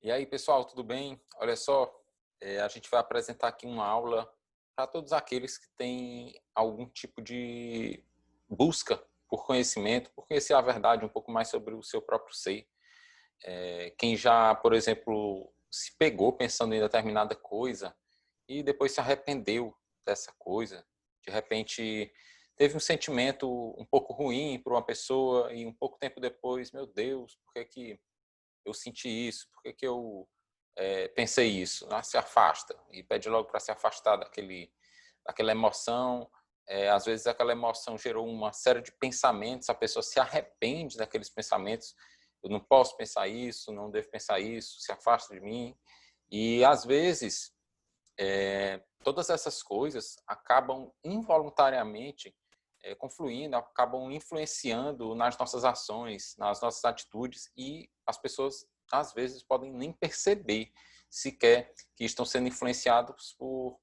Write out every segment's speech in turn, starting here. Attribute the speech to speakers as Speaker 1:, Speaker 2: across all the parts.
Speaker 1: E aí, pessoal, tudo bem? Olha só, a gente vai apresentar aqui uma aula para todos aqueles que têm algum tipo de busca por conhecimento, por conhecer a verdade um pouco mais sobre o seu próprio ser. Quem já, por exemplo, se pegou pensando em determinada coisa e depois se arrependeu dessa coisa, de repente teve um sentimento um pouco ruim por uma pessoa e um pouco tempo depois, meu Deus, por que que eu senti isso, por que que eu pensei isso? Ah, se afasta e pede logo para se afastar daquela emoção. Às vezes aquela emoção gerou uma série de pensamentos, a pessoa se arrepende daqueles pensamentos. Eu não posso pensar isso, não devo pensar isso, se afasta de mim. E às vezes todas essas coisas acabam involuntariamente confluindo, acabam influenciando nas nossas ações, nas nossas atitudes, e as pessoas às vezes podem nem perceber sequer que estão sendo influenciados por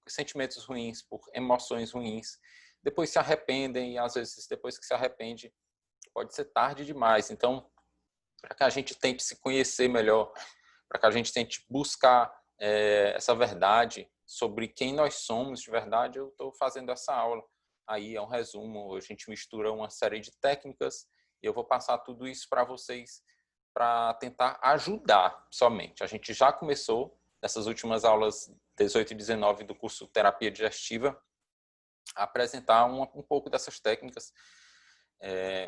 Speaker 1: sentimentos ruins, por emoções ruins. Depois se arrependem e às vezes depois que se arrepende pode ser tarde demais. Então, para que a gente tente se conhecer melhor, para que a gente tente buscar essa verdade sobre quem nós somos de verdade, eu estou fazendo essa aula. Aí é um resumo, a gente mistura uma série de técnicas e eu vou passar tudo isso para vocês para tentar ajudar somente. A gente já começou nessas últimas aulas 18 e 19 do curso Terapia Digestiva a apresentar um pouco dessas técnicas.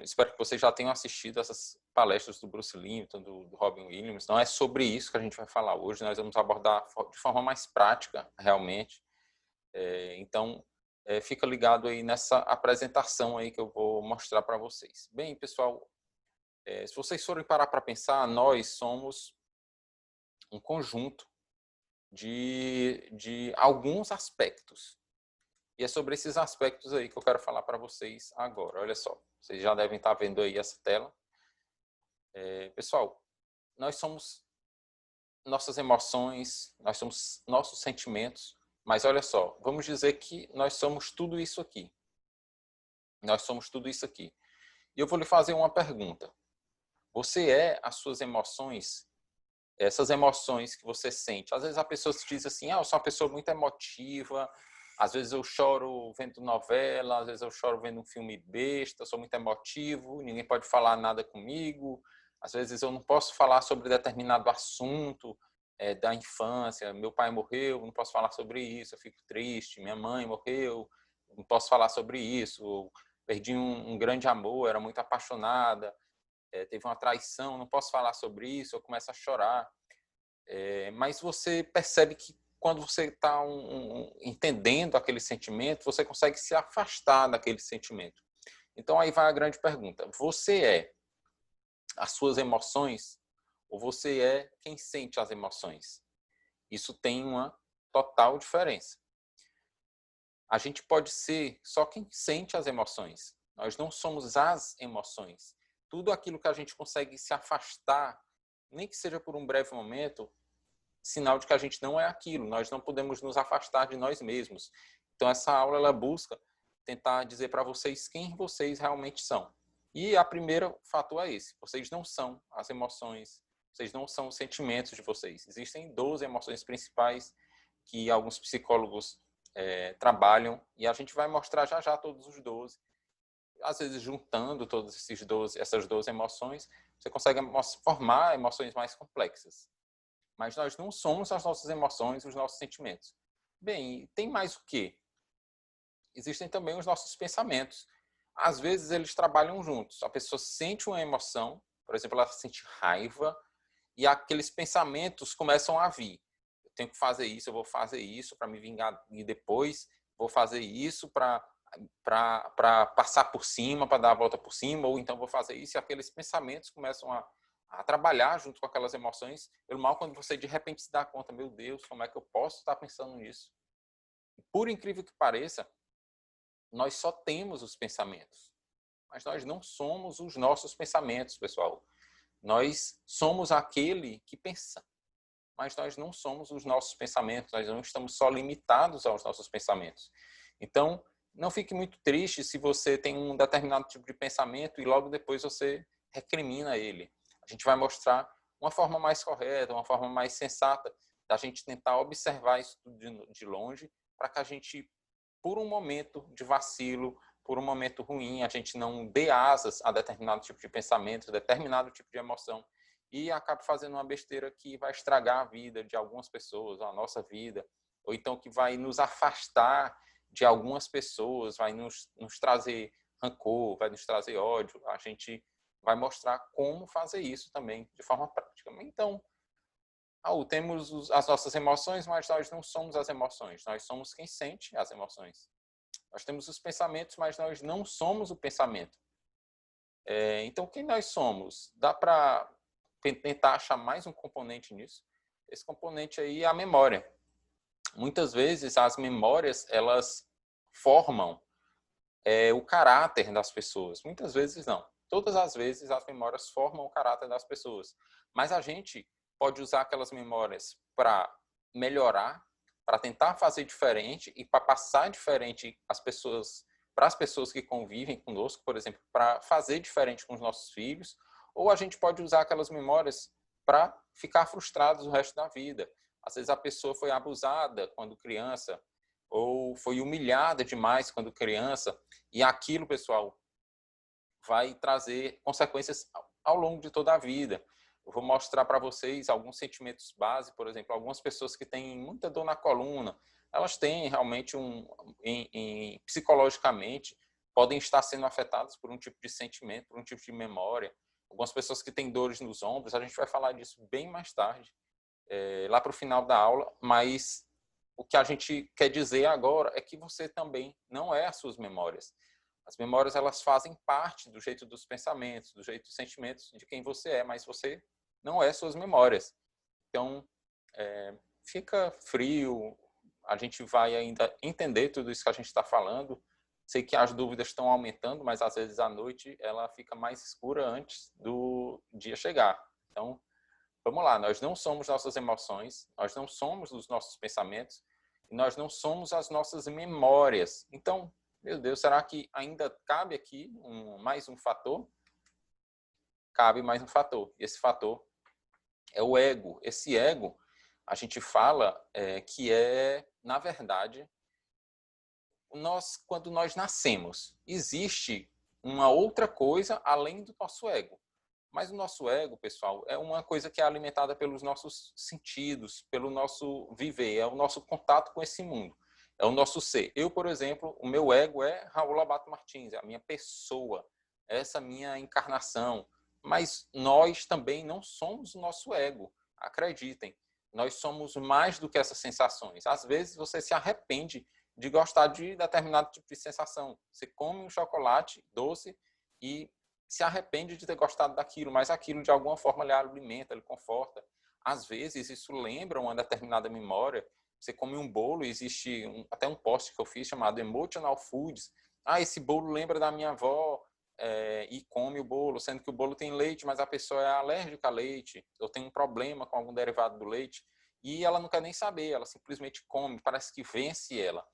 Speaker 1: Espero que vocês já tenham assistido essas palestras do Bruce Lipton, do Robin Williams. Não é sobre isso que a gente vai falar hoje, nós vamos abordar de forma mais prática, realmente. Então, fica ligado aí nessa apresentação aí que eu vou mostrar para vocês. Bem, pessoal, se vocês forem parar para pensar, nós somos um conjunto de alguns aspectos. E é sobre esses aspectos aí que eu quero falar para vocês agora. Olha só, vocês já devem estar vendo aí essa tela. Pessoal, nós somos nossas emoções, nós somos nossos sentimentos, mas olha só, vamos dizer que nós somos tudo isso aqui. Nós somos tudo isso aqui. E eu vou lhe fazer uma pergunta. Você é as suas emoções? Essas emoções que você sente. Às vezes a pessoa se diz assim, eu sou uma pessoa muito emotiva, às vezes eu choro vendo novela, às vezes eu choro vendo um filme besta, eu sou muito emotivo, ninguém pode falar nada comigo, às vezes eu não posso falar sobre determinado assunto da infância, meu pai morreu, não posso falar sobre isso, eu fico triste, minha mãe morreu, não posso falar sobre isso, eu perdi um grande amor, era muito apaixonada, teve uma traição, não posso falar sobre isso, eu começo a chorar. Mas você percebe que quando você está entendendo aquele sentimento, você consegue se afastar daquele sentimento. Então aí vai a grande pergunta. Você é as suas emoções ou você é quem sente as emoções? Isso tem uma total diferença. A gente pode ser só quem sente as emoções. Nós não somos as emoções. Tudo aquilo que a gente consegue se afastar, nem que seja por um breve momento, sinal de que a gente não é aquilo. Nós não podemos nos afastar de nós mesmos. Então essa aula ela busca tentar dizer para vocês quem vocês realmente são. E a primeira fator é esse: vocês não são as emoções, vocês não são os sentimentos de vocês. Existem 12 emoções principais que alguns psicólogos trabalham e a gente vai mostrar já já todos os 12. Às vezes juntando todos essas 12 emoções, você consegue formar emoções mais complexas. Mas nós não somos as nossas emoções, os nossos sentimentos. Bem, tem mais o quê? Existem também os nossos pensamentos. Às vezes eles trabalham juntos. A pessoa sente uma emoção, por exemplo, ela sente raiva, e aqueles pensamentos começam a vir. Eu tenho que fazer isso, eu vou fazer isso para me vingar e depois vou fazer isso para passar por cima, para dar a volta por cima, ou então vou fazer isso, e aqueles pensamentos começam a trabalhar junto com aquelas emoções. Pelo mal, quando você de repente se dá conta, meu Deus, como é que eu posso estar pensando nisso? Por incrível que pareça, nós só temos os pensamentos, mas nós não somos os nossos pensamentos, pessoal. Nós somos aquele que pensa, mas nós não somos os nossos pensamentos, nós não estamos só limitados aos nossos pensamentos. Então, não fique muito triste se você tem um determinado tipo de pensamento e logo depois você recrimina ele. A gente vai mostrar uma forma mais correta, uma forma mais sensata da gente tentar observar isso de longe, para que a gente, por um momento de vacilo, por um momento ruim, a gente não dê asas a determinado tipo de pensamento, determinado tipo de emoção, e acabe fazendo uma besteira que vai estragar a vida de algumas pessoas, a nossa vida, ou então que vai nos afastar de algumas pessoas, vai nos trazer rancor, vai nos trazer ódio. A gente vai mostrar como fazer isso também, de forma prática. Então, temos as nossas emoções, mas nós não somos as emoções. Nós somos quem sente as emoções. Nós temos os pensamentos, mas nós não somos o pensamento. Então, quem nós somos? Dá para tentar achar mais um componente nisso. Esse componente aí é a memória. Muitas vezes as memórias, elas formam o caráter das pessoas. Muitas vezes não. Todas as vezes as memórias formam o caráter das pessoas. Mas a gente pode usar aquelas memórias para melhorar, para tentar fazer diferente e para passar diferente para as pessoas que convivem conosco, por exemplo, para fazer diferente com os nossos filhos, ou a gente pode usar aquelas memórias para ficar frustrados o resto da vida. Às vezes a pessoa foi abusada quando criança, ou foi humilhada demais quando criança, e aquilo, pessoal, vai trazer consequências ao longo de toda a vida. Eu vou mostrar para vocês alguns sentimentos básicos, por exemplo, algumas pessoas que têm muita dor na coluna, elas têm realmente psicologicamente, podem estar sendo afetadas por um tipo de sentimento, por um tipo de memória. Algumas pessoas que têm dores nos ombros, a gente vai falar disso bem mais tarde, lá para o final da aula, mas o que a gente quer dizer agora é que você também não é as suas memórias. As memórias, elas fazem parte do jeito dos pensamentos, do jeito dos sentimentos de quem você é, mas você não é suas memórias. Então, fica frio, a gente vai ainda entender tudo isso que a gente está falando. Sei que as dúvidas estão aumentando, mas às vezes à noite ela fica mais escura antes do dia chegar. Então, vamos lá, nós não somos nossas emoções, nós não somos os nossos pensamentos, e nós não somos as nossas memórias. Então, meu Deus, será que ainda cabe aqui mais um fator? Cabe mais um fator. E esse fator é o ego. Esse ego, a gente fala que na verdade, quando nós nascemos, existe uma outra coisa além do nosso ego. Mas o nosso ego, pessoal, é uma coisa que é alimentada pelos nossos sentidos, pelo nosso viver, é o nosso contato com esse mundo, é o nosso ser. Eu, por exemplo, o meu ego é Raul Lobato Martins, é a minha pessoa, essa minha encarnação. Mas nós também não somos o nosso ego, acreditem. Nós somos mais do que essas sensações. Às vezes você se arrepende de gostar de determinado tipo de sensação. Você come um chocolate doce e se arrepende de ter gostado daquilo, mas aquilo de alguma forma lhe alimenta, lhe conforta. Às vezes isso lembra uma determinada memória. Você come um bolo, existe até um post que eu fiz chamado Emotional Foods. Esse bolo lembra da minha avó, e come o bolo, sendo que o bolo tem leite, mas a pessoa é alérgica a leite, ou tem um problema com algum derivado do leite, e ela não quer nem saber, ela simplesmente come, parece que vence ela.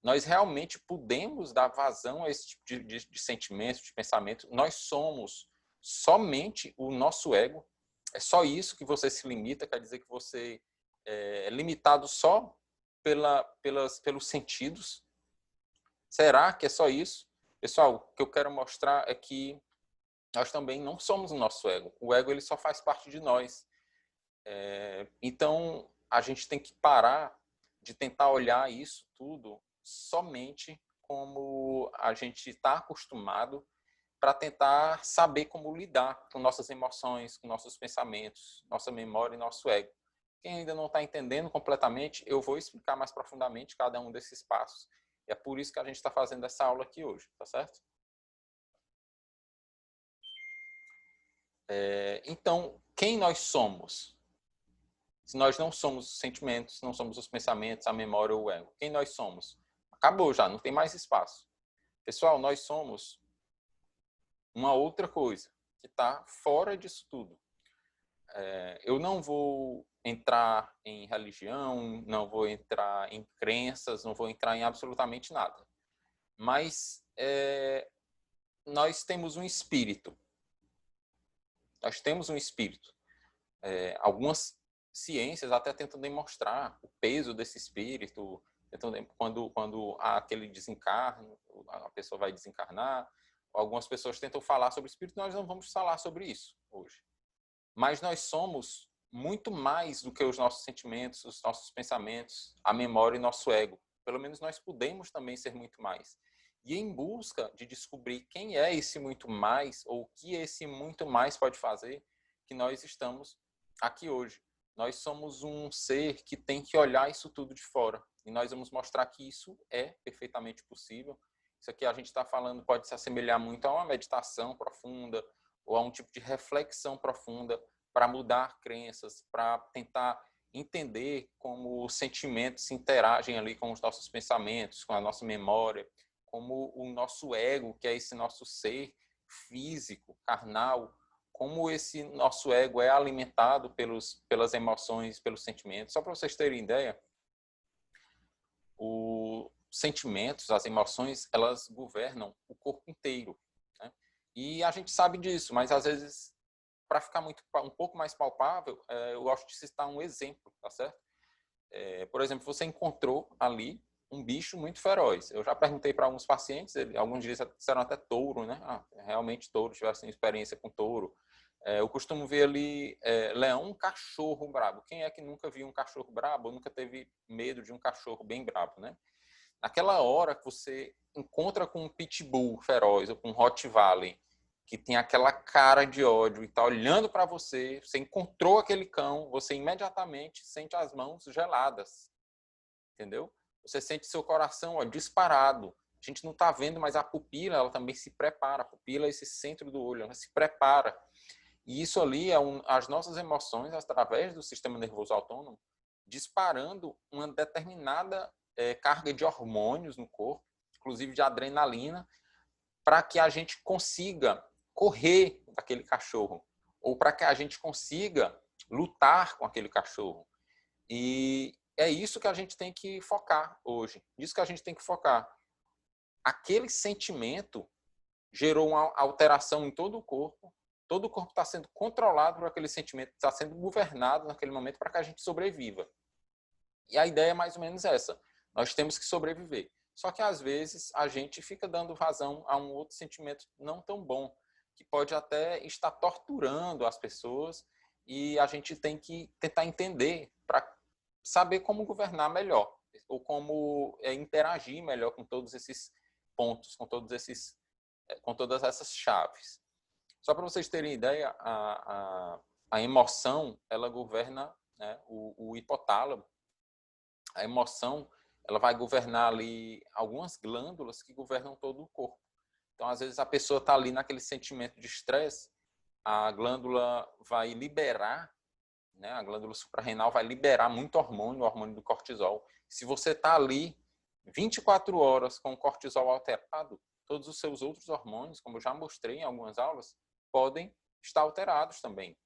Speaker 1: Nós realmente podemos dar vazão a esse tipo de sentimento, de pensamento. Nós somos somente o nosso ego. É só isso que você se limita, quer dizer que você é limitado só pelos sentidos. Será que é só isso? Pessoal, o que eu quero mostrar é que nós também não somos o nosso ego. O ego, ele só faz parte de nós. Então, a gente tem que parar de tentar olhar isso tudo somente como a gente está acostumado, para tentar saber como lidar com nossas emoções, com nossos pensamentos, nossa memória e nosso ego. Quem ainda não está entendendo completamente, eu vou explicar mais profundamente cada um desses passos. E é por isso que a gente está fazendo essa aula aqui hoje, tá certo? Então, quem nós somos? Se nós não somos os sentimentos, não somos os pensamentos, a memória ou o ego, quem nós somos? Acabou já, não tem mais espaço. Pessoal, nós somos uma outra coisa que está fora disso tudo. Eu não vou entrar em religião, não vou entrar em crenças, não vou entrar em absolutamente nada. Mas nós temos um espírito. Nós temos um espírito. algumas ciências até tentam demonstrar o peso desse espírito, quando há aquele desencarno, a pessoa vai desencarnar. Algumas pessoas tentam falar sobre o espírito, nós não vamos falar sobre isso hoje. Mas nós somos muito mais do que os nossos sentimentos, os nossos pensamentos, a memória e nosso ego. Pelo menos nós podemos também ser muito mais. E em busca de descobrir quem é esse muito mais, ou o que esse muito mais pode fazer, que nós estamos aqui hoje. Nós somos um ser que tem que olhar isso tudo de fora. E nós vamos mostrar que isso é perfeitamente possível. Isso aqui a gente está falando pode se assemelhar muito a uma meditação profunda, ou a um tipo de reflexão profunda para mudar crenças, para tentar entender como os sentimentos se interagem ali com os nossos pensamentos, com a nossa memória, como o nosso ego, que é esse nosso ser físico, carnal, como esse nosso ego é alimentado pelas emoções, pelos sentimentos. Só para vocês terem ideia, os sentimentos, as emoções, elas governam o corpo inteiro, né? E a gente sabe disso, mas às vezes, para ficar um pouco mais palpável, eu gosto de citar um exemplo, tá certo? Por exemplo, você encontrou ali um bicho muito feroz. Eu já perguntei para alguns pacientes, alguns disseram até touro, né? Realmente touro, tivessem experiência com touro. Eu costumo ver ali leão, cachorro brabo. Quem é que nunca viu um cachorro brabo ou nunca teve medo de um cachorro bem brabo, né? Naquela hora que você encontra com um pitbull feroz ou com um Rottweiler, que tem aquela cara de ódio e está olhando para você, você encontrou aquele cão, você imediatamente sente as mãos geladas, entendeu? Você sente seu coração disparado. A gente não está vendo, mas a pupila ela também se prepara. A pupila é esse centro do olho, ela se prepara. E isso ali é as nossas emoções, através do sistema nervoso autônomo, disparando uma determinada carga de hormônios no corpo, inclusive de adrenalina, para que a gente consiga correr daquele cachorro, ou para que a gente consiga lutar com aquele cachorro. E é isso que a gente tem que focar hoje. Isso que a gente tem que focar. Aquele sentimento gerou uma alteração em todo o corpo. Todo o corpo está sendo controlado por aquele sentimento, está sendo governado naquele momento para que a gente sobreviva. E a ideia é mais ou menos essa. Nós temos que sobreviver. Só que às vezes a gente fica dando razão a um outro sentimento não tão bom, que pode até estar torturando as pessoas, e a gente tem que tentar entender para saber como governar melhor, ou como interagir melhor com todos esses pontos, com todas essas chaves. Só para vocês terem ideia, a emoção, ela governa, né, o hipotálamo. A emoção, ela vai governar ali algumas glândulas que governam todo o corpo. Então, às vezes, a pessoa está ali naquele sentimento de estresse, a glândula vai liberar, né, a glândula suprarrenal vai liberar muito hormônio, o hormônio do cortisol. Se você está ali 24 horas com o cortisol alterado, todos os seus outros hormônios, como eu já mostrei em algumas aulas, podem estar alterados também.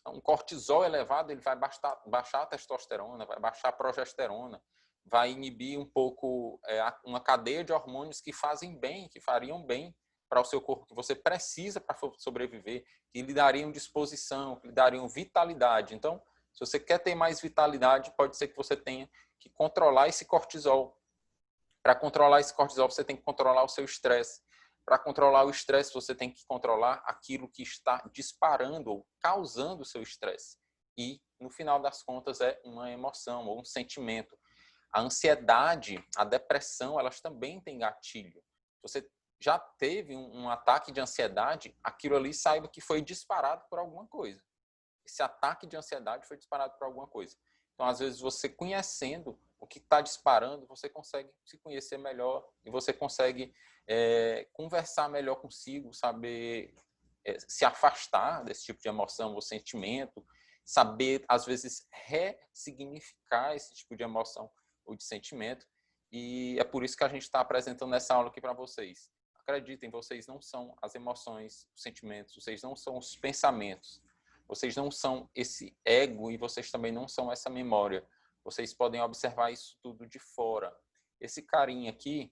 Speaker 1: Um cortisol elevado, ele vai baixar a testosterona, vai baixar a progesterona, vai inibir um pouco uma cadeia de hormônios que fazem bem, que fariam bem para o seu corpo, que você precisa para sobreviver, que lhe dariam disposição, que lhe dariam vitalidade. Então, se você quer ter mais vitalidade, pode ser que você tenha que controlar esse cortisol. Para controlar esse cortisol, você tem que controlar o seu estresse. Para controlar o estresse, você tem que controlar aquilo que está disparando ou causando o seu estresse. E, no final das contas, é uma emoção ou um sentimento. A ansiedade, a depressão, elas também têm gatilho. Você já teve um ataque de ansiedade, aquilo ali saiba que foi disparado por alguma coisa. Esse ataque de ansiedade foi disparado por alguma coisa. Então, às vezes, você conhecendo o que está disparando, você consegue se conhecer melhor e você consegue conversar melhor consigo, saber se afastar desse tipo de emoção ou sentimento, saber, às vezes, ressignificar esse tipo de emoção ou de sentimento. E é por isso que a gente está apresentando essa aula aqui para vocês. Acreditem, vocês não são as emoções, os sentimentos, vocês não são os pensamentos. Vocês não são esse ego e vocês também não são essa memória. Vocês podem observar isso tudo de fora. Esse carinha aqui,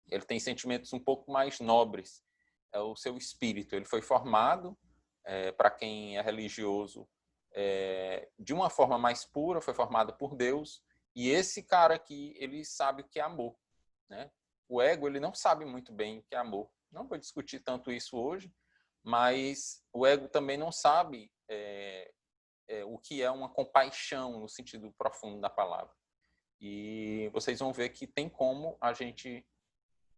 Speaker 1: ele tem sentimentos um pouco mais nobres. É o seu espírito. Ele foi formado, para quem é religioso, de uma forma mais pura, foi formada por Deus, e esse cara aqui, ele sabe o que é amor, né? O ego, ele não sabe muito bem o que é amor. Não vou discutir tanto isso hoje, mas o ego também não sabe o que é uma compaixão no sentido profundo da palavra. E vocês vão ver que tem como a gente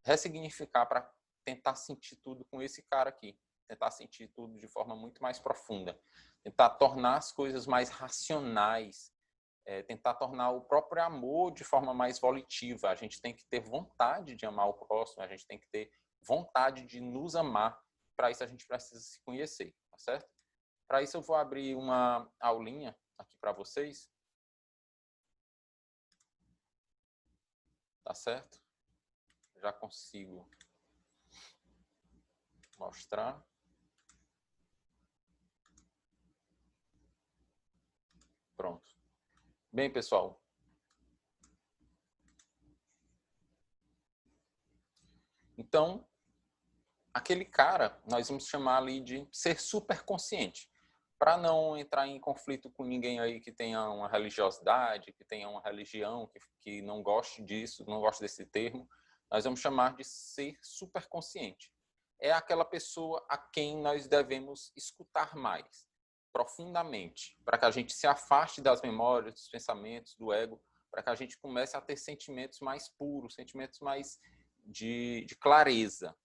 Speaker 1: ressignificar para tentar sentir tudo com esse cara aqui. Tentar sentir tudo de forma muito mais profunda. Tentar tornar as coisas mais racionais. Tentar tornar o próprio amor de forma mais volitiva. A gente tem que ter vontade de amar o próximo. A gente tem que ter vontade de nos amar. Para isso a gente precisa se conhecer, tá certo? Para isso eu vou abrir uma aulinha aqui para vocês. Tá certo? Já consigo mostrar. Pronto. Bem, pessoal. Então, aquele cara, nós vamos chamar ali de ser superconsciente. Para não entrar em conflito com ninguém aí que tenha uma religiosidade, que tenha uma religião, que não goste disso, não goste desse termo, nós vamos chamar de ser superconsciente. É aquela pessoa a quem nós devemos escutar mais, profundamente, para que a gente se afaste das memórias, dos pensamentos, do ego, para que a gente comece a ter sentimentos mais puros, sentimentos mais de clareza,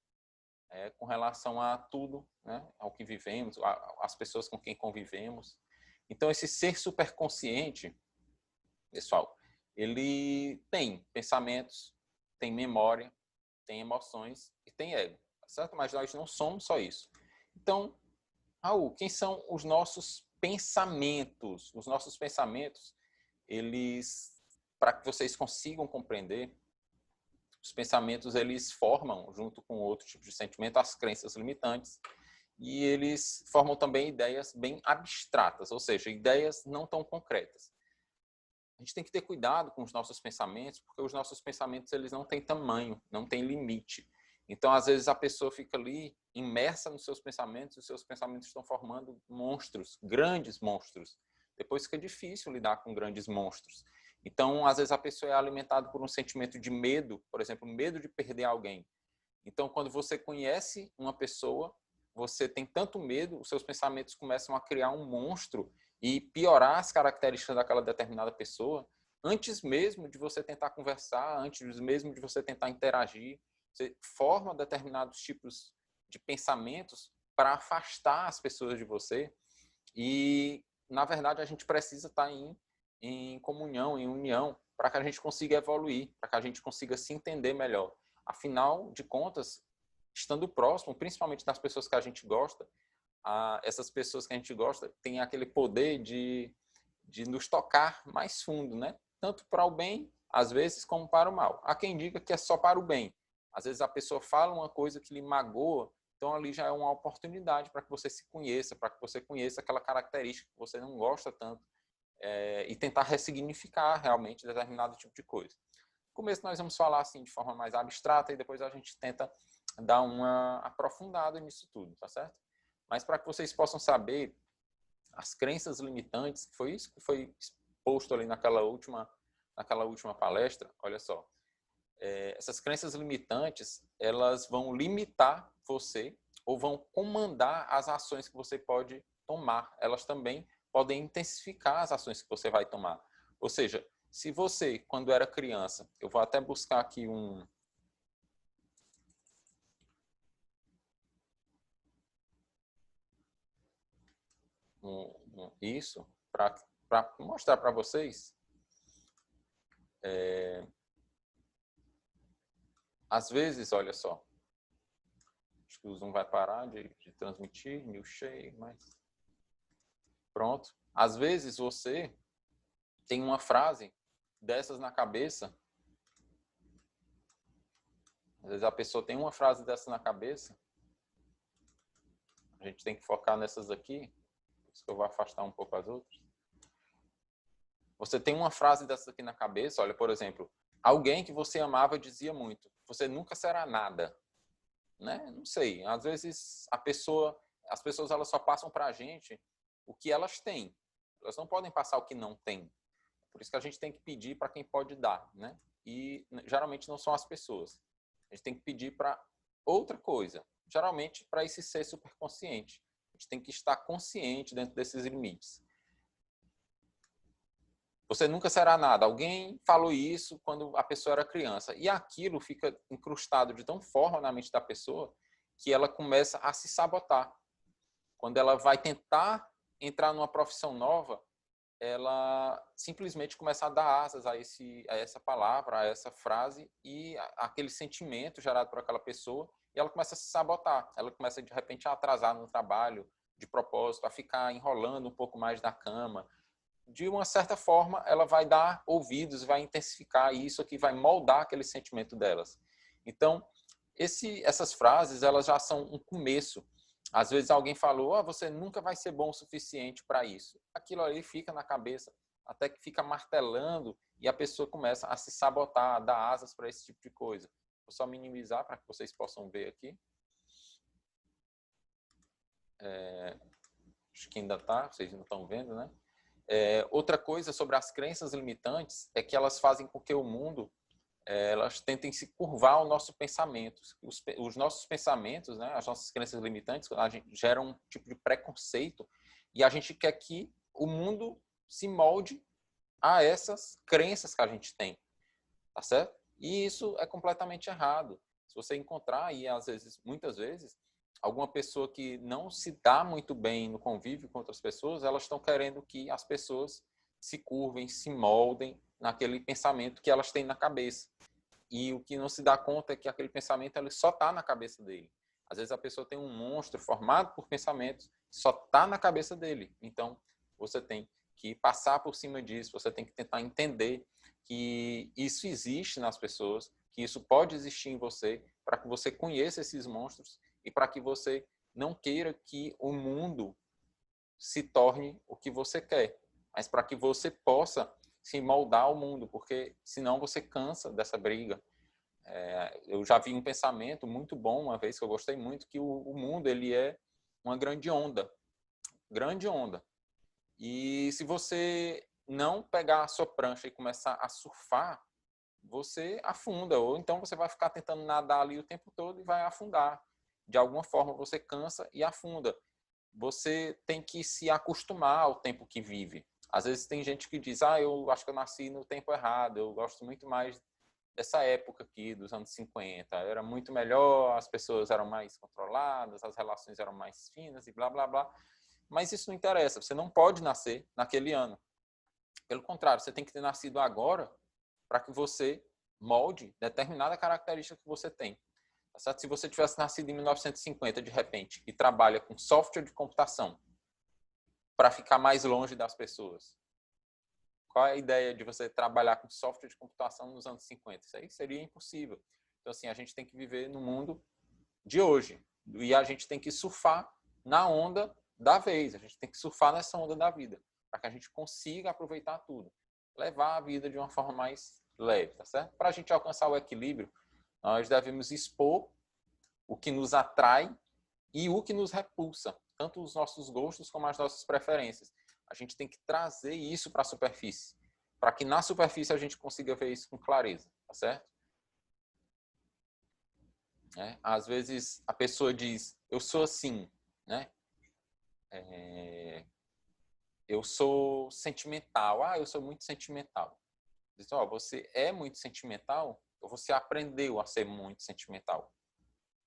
Speaker 1: com relação a tudo, né, ao que vivemos, às pessoas com quem convivemos. Então, esse ser superconsciente, pessoal, ele tem pensamentos, tem memória, tem emoções e tem ego, tá certo? Mas nós não somos só isso. Então, Raul, quem são os nossos pensamentos? Os nossos pensamentos, eles, para que vocês consigam compreender, os pensamentos, eles formam, junto com outro tipo de sentimento, as crenças limitantes, e eles formam também ideias bem abstratas, ou seja, ideias não tão concretas. A gente tem que ter cuidado com os nossos pensamentos, porque os nossos pensamentos, eles não têm tamanho, não têm limite. Então, às vezes, a pessoa fica ali imersa nos seus pensamentos, e os seus pensamentos estão formando monstros, grandes monstros. Depois fica difícil lidar com grandes monstros. Então, às vezes, a pessoa é alimentada por um sentimento de medo, por exemplo, medo de perder alguém. Então, quando você conhece uma pessoa, você tem tanto medo, os seus pensamentos começam a criar um monstro e piorar as características daquela determinada pessoa, antes mesmo de você tentar conversar, antes mesmo de você tentar interagir. Você forma determinados tipos de pensamentos para afastar as pessoas de você. E, na verdade, a gente precisa estar em comunhão, em união, para que a gente consiga evoluir, para que a gente consiga se entender melhor. Afinal de contas, estando próximo, principalmente das pessoas que a gente gosta, essas pessoas que a gente gosta têm aquele poder de nos tocar mais fundo, né? Tanto para o bem, às vezes, como para o mal. Há quem diga que é só para o bem. Às vezes a pessoa fala uma coisa que lhe magoa, então ali já é uma oportunidade para que você se conheça, para que você conheça aquela característica que você não gosta tanto, e tentar ressignificar realmente determinado tipo de coisa. No começo nós vamos falar assim de forma mais abstrata e depois a gente tenta dar uma aprofundada nisso tudo, tá certo? Mas para que vocês possam saber as crenças limitantes, que foi isso que foi exposto ali naquela última palestra, olha só. Essas crenças limitantes, elas vão limitar você ou vão comandar as ações que você pode tomar. Elas também podem intensificar as ações que você vai tomar. Ou seja, se você, quando era criança, eu vou até buscar aqui isso para mostrar para vocês. Às vezes, olha só, acho que o Zoom vai parar de transmitir, milkshake, mas pronto. Às vezes você tem uma frase dessas na cabeça. Às vezes a pessoa tem uma frase dessa na cabeça. A gente tem que focar nessas aqui. Por isso que eu vou afastar um pouco as outras. Você tem uma frase dessa aqui na cabeça, olha, por exemplo, alguém que você amava dizia muito: você nunca será nada, né? Não sei. Às vezes as pessoas elas só passam para a gente o que elas têm. Elas não podem passar o que não tem. Por isso que a gente tem que pedir para quem pode dar, né? E geralmente não são as pessoas. A gente tem que pedir para outra coisa, geralmente para esse ser superconsciente. A gente tem que estar consciente dentro desses limites. Você nunca será nada. Alguém falou isso quando a pessoa era criança. E aquilo fica incrustado de tão forma na mente da pessoa que ela começa a se sabotar. Quando ela vai tentar entrar numa profissão nova, ela simplesmente começa a dar asas a essa palavra, a essa frase e aquele sentimento gerado por aquela pessoa, e ela começa a se sabotar. Ela começa, de repente, a atrasar no trabalho, de propósito, a ficar enrolando um pouco mais na cama. De uma certa forma, ela vai dar ouvidos, vai intensificar isso aqui, vai moldar aquele sentimento delas. Então, essas frases, elas já são um começo. Às vezes alguém falou, oh, você nunca vai ser bom o suficiente para isso. Aquilo ali fica na cabeça, até que fica martelando e a pessoa começa a se sabotar, a dar asas para esse tipo de coisa. Vou só minimizar para que vocês possam ver aqui. Acho que ainda está, vocês não estão vendo, né? Outra coisa sobre as crenças limitantes é que elas fazem com que o mundo elas tentem se curvar ao nosso pensamento. Os nossos pensamentos, né, as nossas crenças limitantes, a gente gera um tipo de preconceito e a gente quer que o mundo se molde a essas crenças que a gente tem, tá certo? E isso é completamente errado. Se você encontrar, e às vezes, muitas vezes, alguma pessoa que não se dá muito bem no convívio com outras pessoas, elas estão querendo que as pessoas se curvem, se moldem naquele pensamento que elas têm na cabeça. E o que não se dá conta é que aquele pensamento ele só está na cabeça dele. Às vezes a pessoa tem um monstro formado por pensamentos, só está na cabeça dele. Então, você tem que passar por cima disso, você tem que tentar entender que isso existe nas pessoas, que isso pode existir em você, para que você conheça esses monstros e para que você não queira que o mundo se torne o que você quer, mas para que você possa se moldar ao mundo, porque senão você cansa dessa briga. Eu já vi um pensamento muito bom uma vez que eu gostei muito, que o mundo ele é uma grande onda, e se você não pegar a sua prancha e começar a surfar, você afunda, ou então você vai ficar tentando nadar ali o tempo todo e vai afundar. De alguma forma você cansa e afunda. Você tem que se acostumar ao tempo que vive. Às vezes tem gente que diz, eu acho que eu nasci no tempo errado, eu gosto muito mais dessa época aqui, dos anos 50. Era muito melhor, as pessoas eram mais controladas, as relações eram mais finas e blá, blá, blá. Mas isso não interessa, você não pode nascer naquele ano. Pelo contrário, você tem que ter nascido agora para que você molde determinada característica que você tem. Tá certo? Se você tivesse nascido em 1950, de repente, e trabalha com software de computação para ficar mais longe das pessoas, qual é a ideia de você trabalhar com software de computação nos anos 50? Isso aí seria impossível. Então, assim, a gente tem que viver no mundo de hoje. E a gente tem que surfar na onda da vez. A gente tem que surfar nessa onda da vida, para que a gente consiga aproveitar tudo. Levar a vida de uma forma mais leve, tá certo? Para a gente alcançar o equilíbrio, nós devemos expor o que nos atrai e o que nos repulsa, tanto os nossos gostos como as nossas preferências. A gente tem que trazer isso para a superfície, para que na superfície a gente consiga ver isso com clareza, tá certo? Às vezes a pessoa diz, eu sou assim, né? Eu sou sentimental. Eu sou muito sentimental. Diz, você é muito sentimental ou você aprendeu a ser muito sentimental?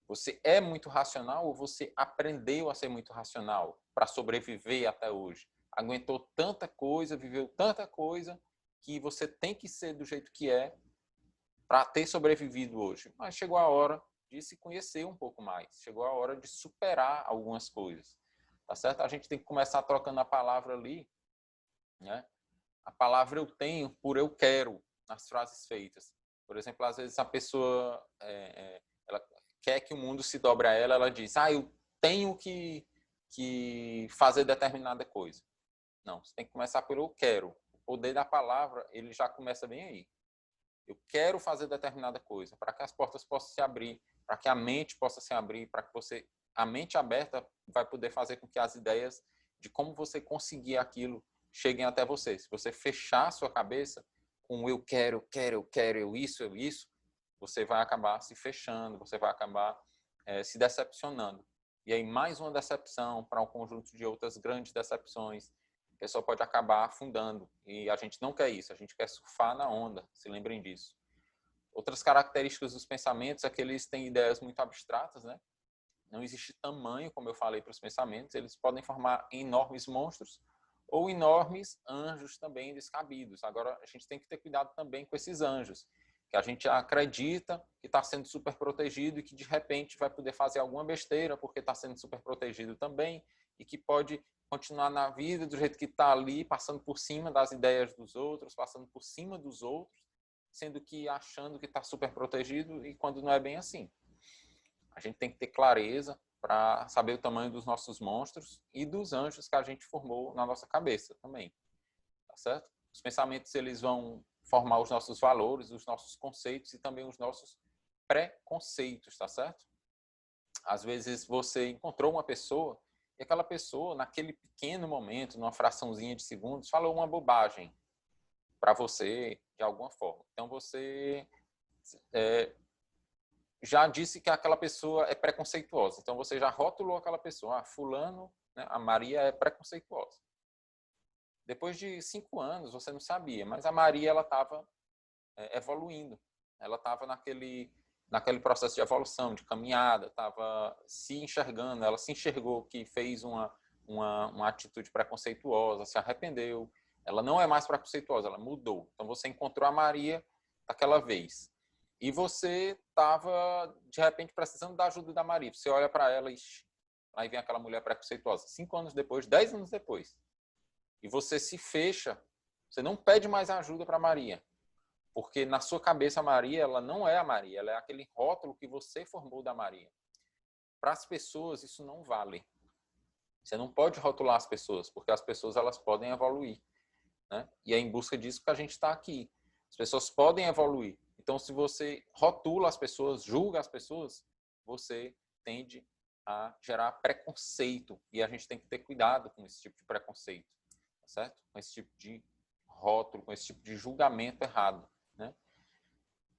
Speaker 1: Você é muito racional ou você aprendeu a ser muito racional para sobreviver até hoje? Aguentou tanta coisa, viveu tanta coisa, que você tem que ser do jeito que é para ter sobrevivido hoje. Mas chegou a hora de se conhecer um pouco mais. Chegou a hora de superar algumas coisas. Tá certo? A gente tem que começar trocando a palavra ali, né? A palavra eu tenho por eu quero nas frases feitas. Por exemplo, às vezes a pessoa ela quer que o mundo se dobre a ela, ela diz, eu tenho que fazer determinada coisa. Não, você tem que começar pelo eu quero. O poder da palavra, ele já começa bem aí. Eu quero fazer determinada coisa, para que as portas possam se abrir, para que a mente possa se abrir, para que a mente aberta vai poder fazer com que as ideias de como você conseguir aquilo cheguem até você. Se você fechar a sua cabeça com eu quero, eu isso, você vai acabar se fechando, você vai acabar se decepcionando. E aí mais uma decepção para um conjunto de outras grandes decepções. A pessoa pode acabar afundando. E a gente não quer isso, a gente quer surfar na onda, se lembrem disso. Outras características dos pensamentos é que eles têm ideias muito abstratas, né? Não existe tamanho, como eu falei, para os pensamentos. Eles podem formar enormes monstros ou enormes anjos também descabidos. Agora, a gente tem que ter cuidado também com esses anjos, que a gente acredita que está sendo super protegido e que, de repente, vai poder fazer alguma besteira porque está sendo super protegido também e que pode continuar na vida do jeito que está ali, passando por cima das ideias dos outros, passando por cima dos outros, sendo que achando que está super protegido e quando não é bem assim. A gente tem que ter clareza para saber o tamanho dos nossos monstros e dos anjos que a gente formou na nossa cabeça também, tá certo? Os pensamentos, eles vão formar os nossos valores, os nossos conceitos e também os nossos preconceitos, tá certo? Às vezes você encontrou uma pessoa e aquela pessoa, naquele pequeno momento, numa fraçãozinha de segundos, falou uma bobagem para você de alguma forma. Então você já disse que aquela pessoa é preconceituosa. Então você já rotulou aquela pessoa. Ah, fulano, né, a Maria é preconceituosa. Depois de 5 anos, você não sabia, mas a Maria ela estava evoluindo. Ela estava naquele processo de evolução, de caminhada, estava se enxergando. Ela se enxergou que fez uma atitude preconceituosa, se arrependeu. Ela não é mais preconceituosa, ela mudou. Então você encontrou a Maria daquela vez. E você estava, de repente, precisando da ajuda da Maria. Você olha para ela e aí vem aquela mulher preconceituosa. 5 anos depois, 10 anos depois. E você se fecha, você não pede mais ajuda para Maria. Porque na sua cabeça a Maria, ela não é a Maria, ela é aquele rótulo que você formou da Maria. Para as pessoas isso não vale. Você não pode rotular as pessoas, porque as pessoas elas podem evoluir, né? E é em busca disso que a gente está aqui. As pessoas podem evoluir. Então, se você rotula as pessoas, julga as pessoas, você tende a gerar preconceito. E a gente tem que ter cuidado com esse tipo de preconceito, tá certo? Com esse tipo de rótulo, com esse tipo de julgamento errado, né?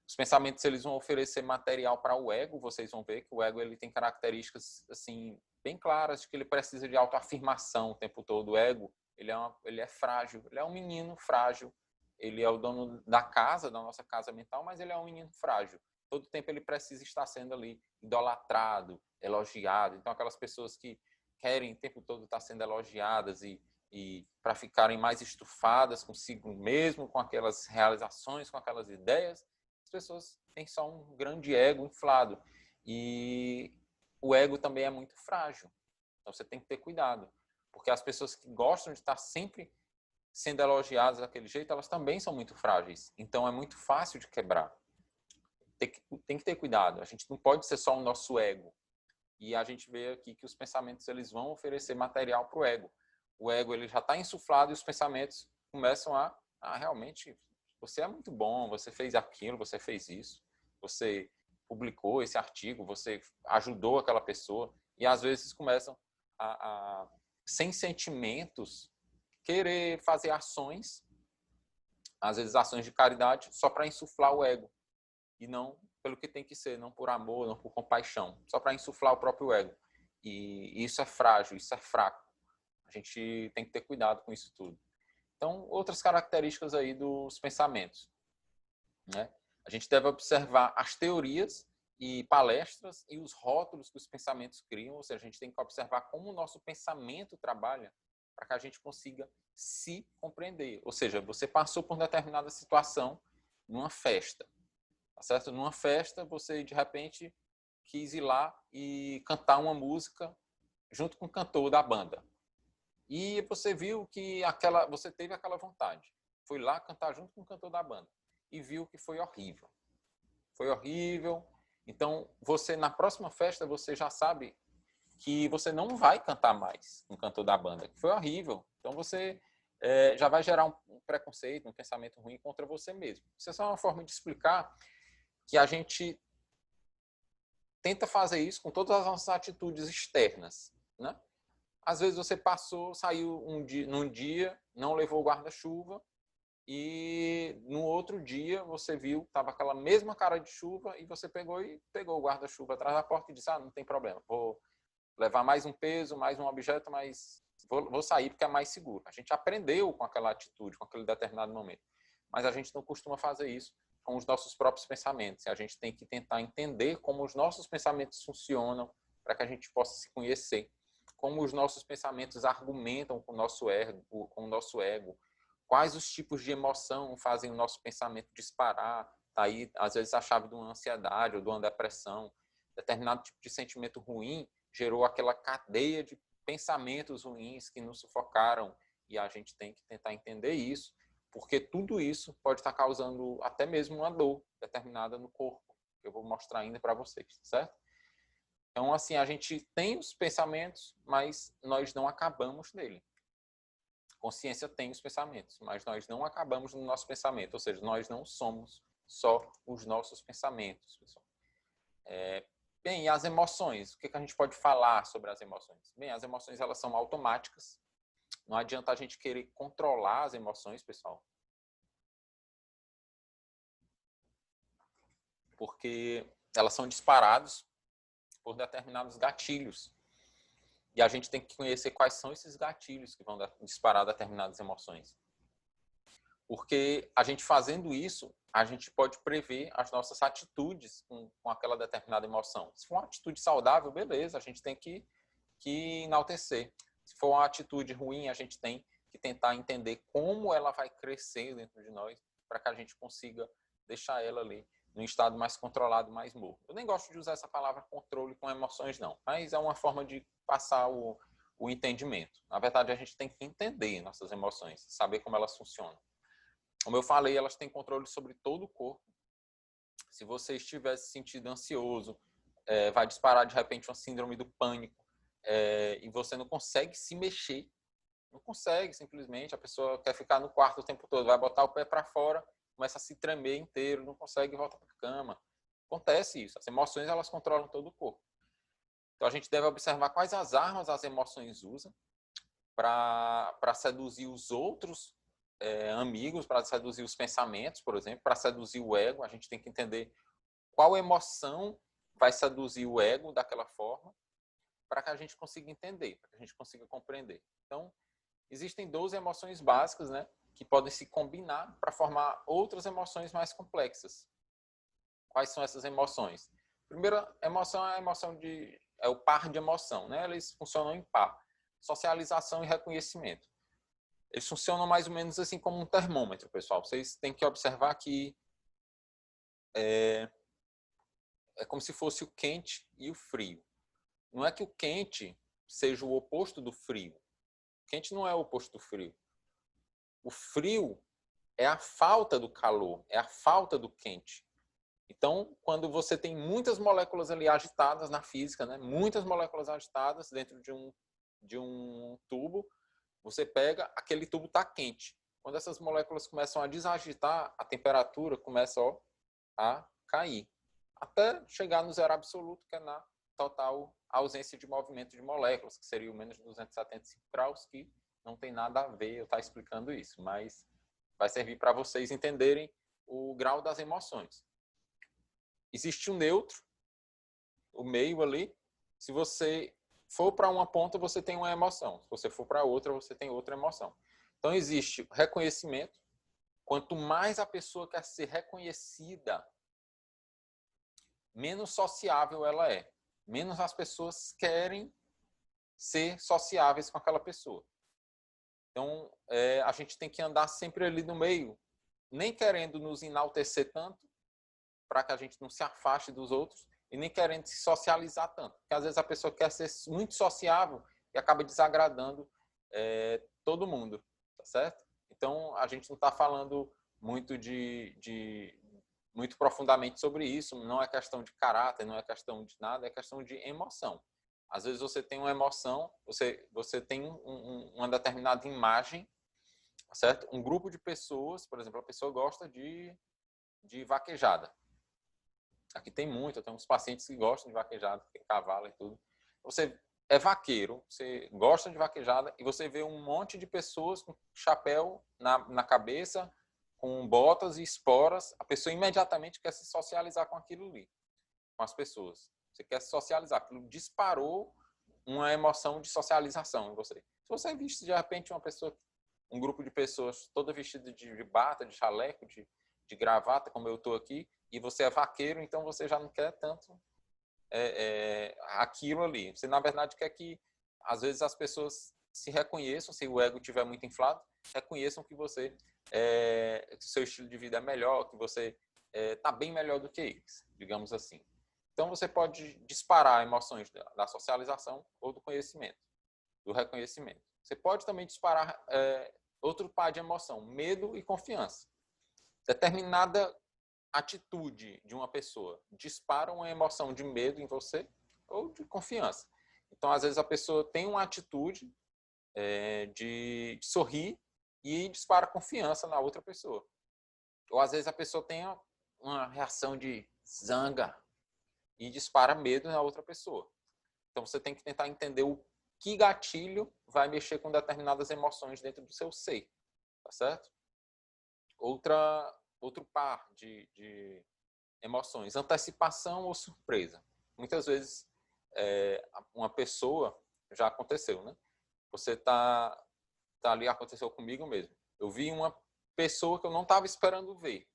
Speaker 1: Os pensamentos, eles vão oferecer material para o ego. Vocês vão ver que o ego ele tem características assim bem claras de que ele precisa de autoafirmação o tempo todo. O ego ele é frágil, ele é um menino frágil. Ele é o dono da casa, da nossa casa mental, mas ele é um menino frágil. Todo tempo ele precisa estar sendo ali idolatrado, elogiado. Então aquelas pessoas que querem o tempo todo estar sendo elogiadas e para ficarem mais estufadas consigo mesmo, com aquelas realizações, com aquelas ideias, as pessoas têm só um grande ego inflado. E o ego também é muito frágil. Então você tem que ter cuidado. Porque as pessoas que gostam de estar sempre sendo elogiadas daquele jeito, elas também são muito frágeis. Então é muito fácil de quebrar. Tem que ter cuidado. A gente não pode ser só o nosso ego. E a gente vê aqui que os pensamentos eles vão oferecer material para o ego. O ego ele já está insuflado e os pensamentos começam a realmente, você é muito bom, você fez aquilo, você fez isso, você publicou esse artigo, você ajudou aquela pessoa. E às vezes começam sem sentimentos, querer fazer ações, às vezes ações de caridade, só para insuflar o ego. E não pelo que tem que ser, não por amor, não por compaixão, só para insuflar o próprio ego. E isso é frágil, isso é fraco. A gente tem que ter cuidado com isso tudo. Então, outras características aí dos pensamentos, né? A gente deve observar as teorias e palestras e os rótulos que os pensamentos criam, ou seja, a gente tem que observar como o nosso pensamento trabalha para que a gente consiga se compreender. Ou seja, você passou por determinada situação numa festa, tá certo? Numa festa, você de repente quis ir lá e cantar uma música junto com o cantor da banda. E você viu que você teve aquela vontade. Foi lá cantar junto com o cantor da banda e viu que foi horrível. Foi horrível. Então, você na próxima festa você já sabe que você não vai cantar mais com o cantor da banda, que foi horrível. Então você já vai gerar um preconceito, um pensamento ruim contra você mesmo. Isso é só uma forma de explicar que a gente tenta fazer isso com todas as nossas atitudes externas, né? Às vezes você passou, saiu num dia, não levou o guarda-chuva, e no outro dia você viu, estava aquela mesma cara de chuva, e você pegou o guarda-chuva atrás da porta e disse, não tem problema, vou levar mais um peso, mais um objeto, mas vou sair porque é mais seguro. A gente aprendeu com aquela atitude, com aquele determinado momento. Mas a gente não costuma fazer isso com os nossos próprios pensamentos. A gente tem que tentar entender como os nossos pensamentos funcionam para que a gente possa se conhecer. Como os nossos pensamentos argumentam com o nosso ego. Quais os tipos de emoção fazem o nosso pensamento disparar. Tá aí, às vezes, a chave de uma ansiedade ou de uma depressão. Determinado tipo de sentimento ruim gerou aquela cadeia de pensamentos ruins que nos sufocaram, e a gente tem que tentar entender isso, porque tudo isso pode estar causando até mesmo uma dor determinada no corpo, que eu vou mostrar ainda para vocês, certo? Então, assim, a gente tem os pensamentos, mas nós não acabamos nele. Consciência tem os pensamentos, mas nós não acabamos no nosso pensamento, ou seja, nós não somos só os nossos pensamentos, pessoal. Bem, e as emoções? O que a gente pode falar sobre as emoções? Bem, as emoções, elas são automáticas. Não adianta a gente querer controlar as emoções, pessoal. Porque elas são disparadas por determinados gatilhos. E a gente tem que conhecer quais são esses gatilhos que vão disparar determinadas emoções. Porque a gente fazendo isso, a gente pode prever as nossas atitudes com aquela determinada emoção. Se for uma atitude saudável, beleza, a gente tem que enaltecer. Se for uma atitude ruim, a gente tem que tentar entender como ela vai crescer dentro de nós para que a gente consiga deixar ela ali num estado mais controlado, mais morno. Eu nem gosto de usar essa palavra controle com emoções, não, mas é uma forma de passar o entendimento. Na verdade, a gente tem que entender nossas emoções, saber como elas funcionam. Como eu falei, elas têm controle sobre todo o corpo. Se você estiver se sentindo ansioso, vai disparar de repente uma síndrome do pânico, e você não consegue se mexer. Não consegue, simplesmente. A pessoa quer ficar no quarto o tempo todo, vai botar o pé para fora, começa a se tremer inteiro, não consegue voltar para a cama. Acontece isso. As emoções, elas controlam todo o corpo. Então, a gente deve observar quais as armas as emoções usam para seduzir os outros amigos, para seduzir os pensamentos, por exemplo, para seduzir o ego. A gente tem que entender qual emoção vai seduzir o ego daquela forma, para que a gente consiga entender, para que a gente consiga compreender. Então, existem 12 emoções básicas, né, que podem se combinar para formar outras emoções mais complexas. Quais são essas emoções? A primeira emoção é a emoção é o par de emoção, né? Eles funcionam em par. Socialização e reconhecimento. Eles funcionam mais ou menos assim como um termômetro, pessoal. Vocês têm que observar que é como se fosse o quente e o frio. Não é que o quente seja o oposto do frio. O quente não é o oposto do frio. O frio é a falta do calor, é a falta do quente. Então, quando você tem muitas moléculas ali agitadas na física, né? Muitas moléculas agitadas dentro de um tubo, você pega, aquele tubo está quente. Quando essas moléculas começam a desagitar, a temperatura começa a cair. Até chegar no zero absoluto, que é na total ausência de movimento de moléculas, que seria o menos de 275 graus, que não tem nada a ver eu estar explicando isso, mas vai servir para vocês entenderem o grau das emoções. Existe o neutro, o meio ali. Se você for para uma ponta, você tem uma emoção. Se você for para outra, você tem outra emoção. Então, existe reconhecimento. Quanto mais a pessoa quer ser reconhecida, menos sociável ela é. Menos as pessoas querem ser sociáveis com aquela pessoa. Então, a gente tem que andar sempre ali no meio, nem querendo nos enaltecer tanto, para que a gente não se afaste dos outros, e nem querendo se socializar tanto. Porque às vezes a pessoa quer ser muito sociável e acaba desagradando todo mundo, tá certo? Então, a gente não está falando muito muito profundamente sobre isso, não é questão de caráter, não é questão de nada, é questão de emoção. Às vezes você tem uma emoção, você tem uma determinada imagem, certo? Um grupo de pessoas, por exemplo, a pessoa gosta de vaquejada. Aqui tem muito, eu tenho uns pacientes que gostam de vaquejada, tem cavalo e tudo. Você é vaqueiro, você gosta de vaquejada e você vê um monte de pessoas com chapéu na cabeça, com botas e esporas, a pessoa imediatamente quer se socializar com aquilo ali, com as pessoas. Você quer se socializar, aquilo disparou uma emoção de socialização em você. Se você viste de repente um grupo de pessoas toda vestida de bata, de chaleco, de gravata, como eu estou aqui, e você é vaqueiro, então você já não quer tanto aquilo ali. Você, na verdade, quer que, às vezes, as pessoas se reconheçam, se o ego estiver muito inflado, reconheçam que você, que o seu estilo de vida é melhor, que você está bem melhor do que eles, digamos assim. Então, você pode disparar emoções da socialização ou do conhecimento, do reconhecimento. Você pode também disparar outro par de emoção, medo e confiança. Determinada atitude de uma pessoa dispara uma emoção de medo em você ou de confiança. Então, às vezes, a pessoa tem uma atitude de sorrir e dispara confiança na outra pessoa. Ou, às vezes, a pessoa tem uma reação de zanga e dispara medo na outra pessoa. Então, você tem que tentar entender o que gatilho vai mexer com determinadas emoções dentro do seu ser. Tá certo? Outro par de emoções, antecipação ou surpresa. Muitas vezes, uma pessoa, já aconteceu, né? Você tá ali, aconteceu comigo mesmo. Eu vi uma pessoa que eu não estava esperando ver,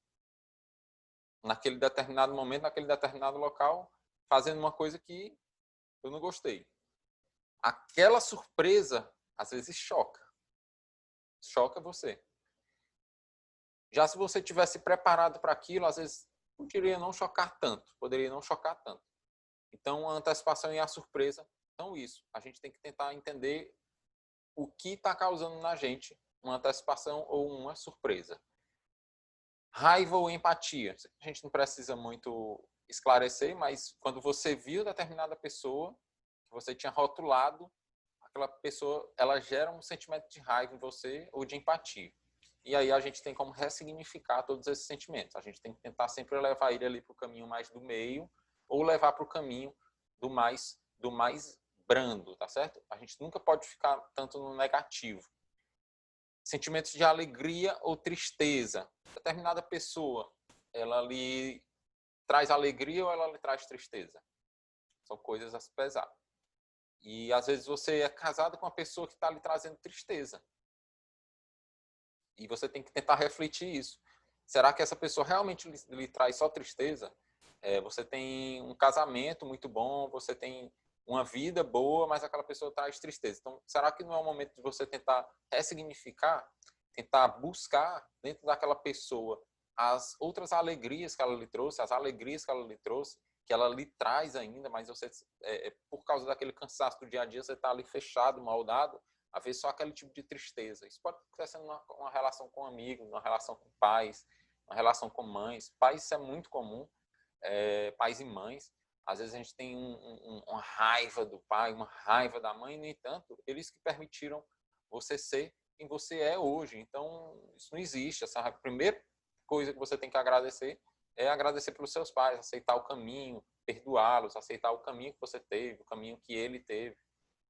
Speaker 1: naquele determinado momento, naquele determinado local, fazendo uma coisa que eu não gostei. Aquela surpresa, às vezes, choca. Choca você. Já se você tivesse preparado para aquilo, às vezes poderia não chocar tanto, poderia não chocar tanto. Então, a antecipação e a surpresa são isso. A gente tem que tentar entender o que está causando na gente uma antecipação ou uma surpresa. Raiva ou empatia. A gente não precisa muito esclarecer, mas quando você viu determinada pessoa, que você tinha rotulado, aquela pessoa, ela gera um sentimento de raiva em você ou de empatia. E aí a gente tem como ressignificar todos esses sentimentos. A gente tem que tentar sempre levar ele ali para o caminho mais do meio ou levar para o caminho do mais brando, tá certo? A gente nunca pode ficar tanto no negativo. Sentimentos de alegria ou tristeza. Determinada pessoa, ela lhe traz alegria ou ela lhe traz tristeza. São coisas a se pesar. E às vezes você é casado com uma pessoa que está lhe trazendo tristeza. E você tem que tentar refletir isso. Será que essa pessoa realmente lhe traz só tristeza? Você tem um casamento muito bom, você tem uma vida boa, mas aquela pessoa traz tristeza. Então, será que não é o momento de você tentar ressignificar, tentar buscar dentro daquela pessoa as outras alegrias que ela lhe trouxe, as alegrias que ela lhe trouxe, que ela lhe traz ainda, mas você, por causa daquele cansaço do dia a dia, você está ali fechado, maldado, a ver só aquele tipo de tristeza. Isso pode acontecer numa relação com amigos, numa relação com pais, uma relação com mães. Pais, isso é muito comum, pais e mães. Às vezes a gente tem uma raiva do pai, uma raiva da mãe, no entanto, eles que permitiram você ser quem você é hoje. Então, isso não existe. Essa primeira coisa que você tem que agradecer é agradecer pelos seus pais, aceitar o caminho, perdoá-los, aceitar o caminho que você teve, o caminho que ele teve,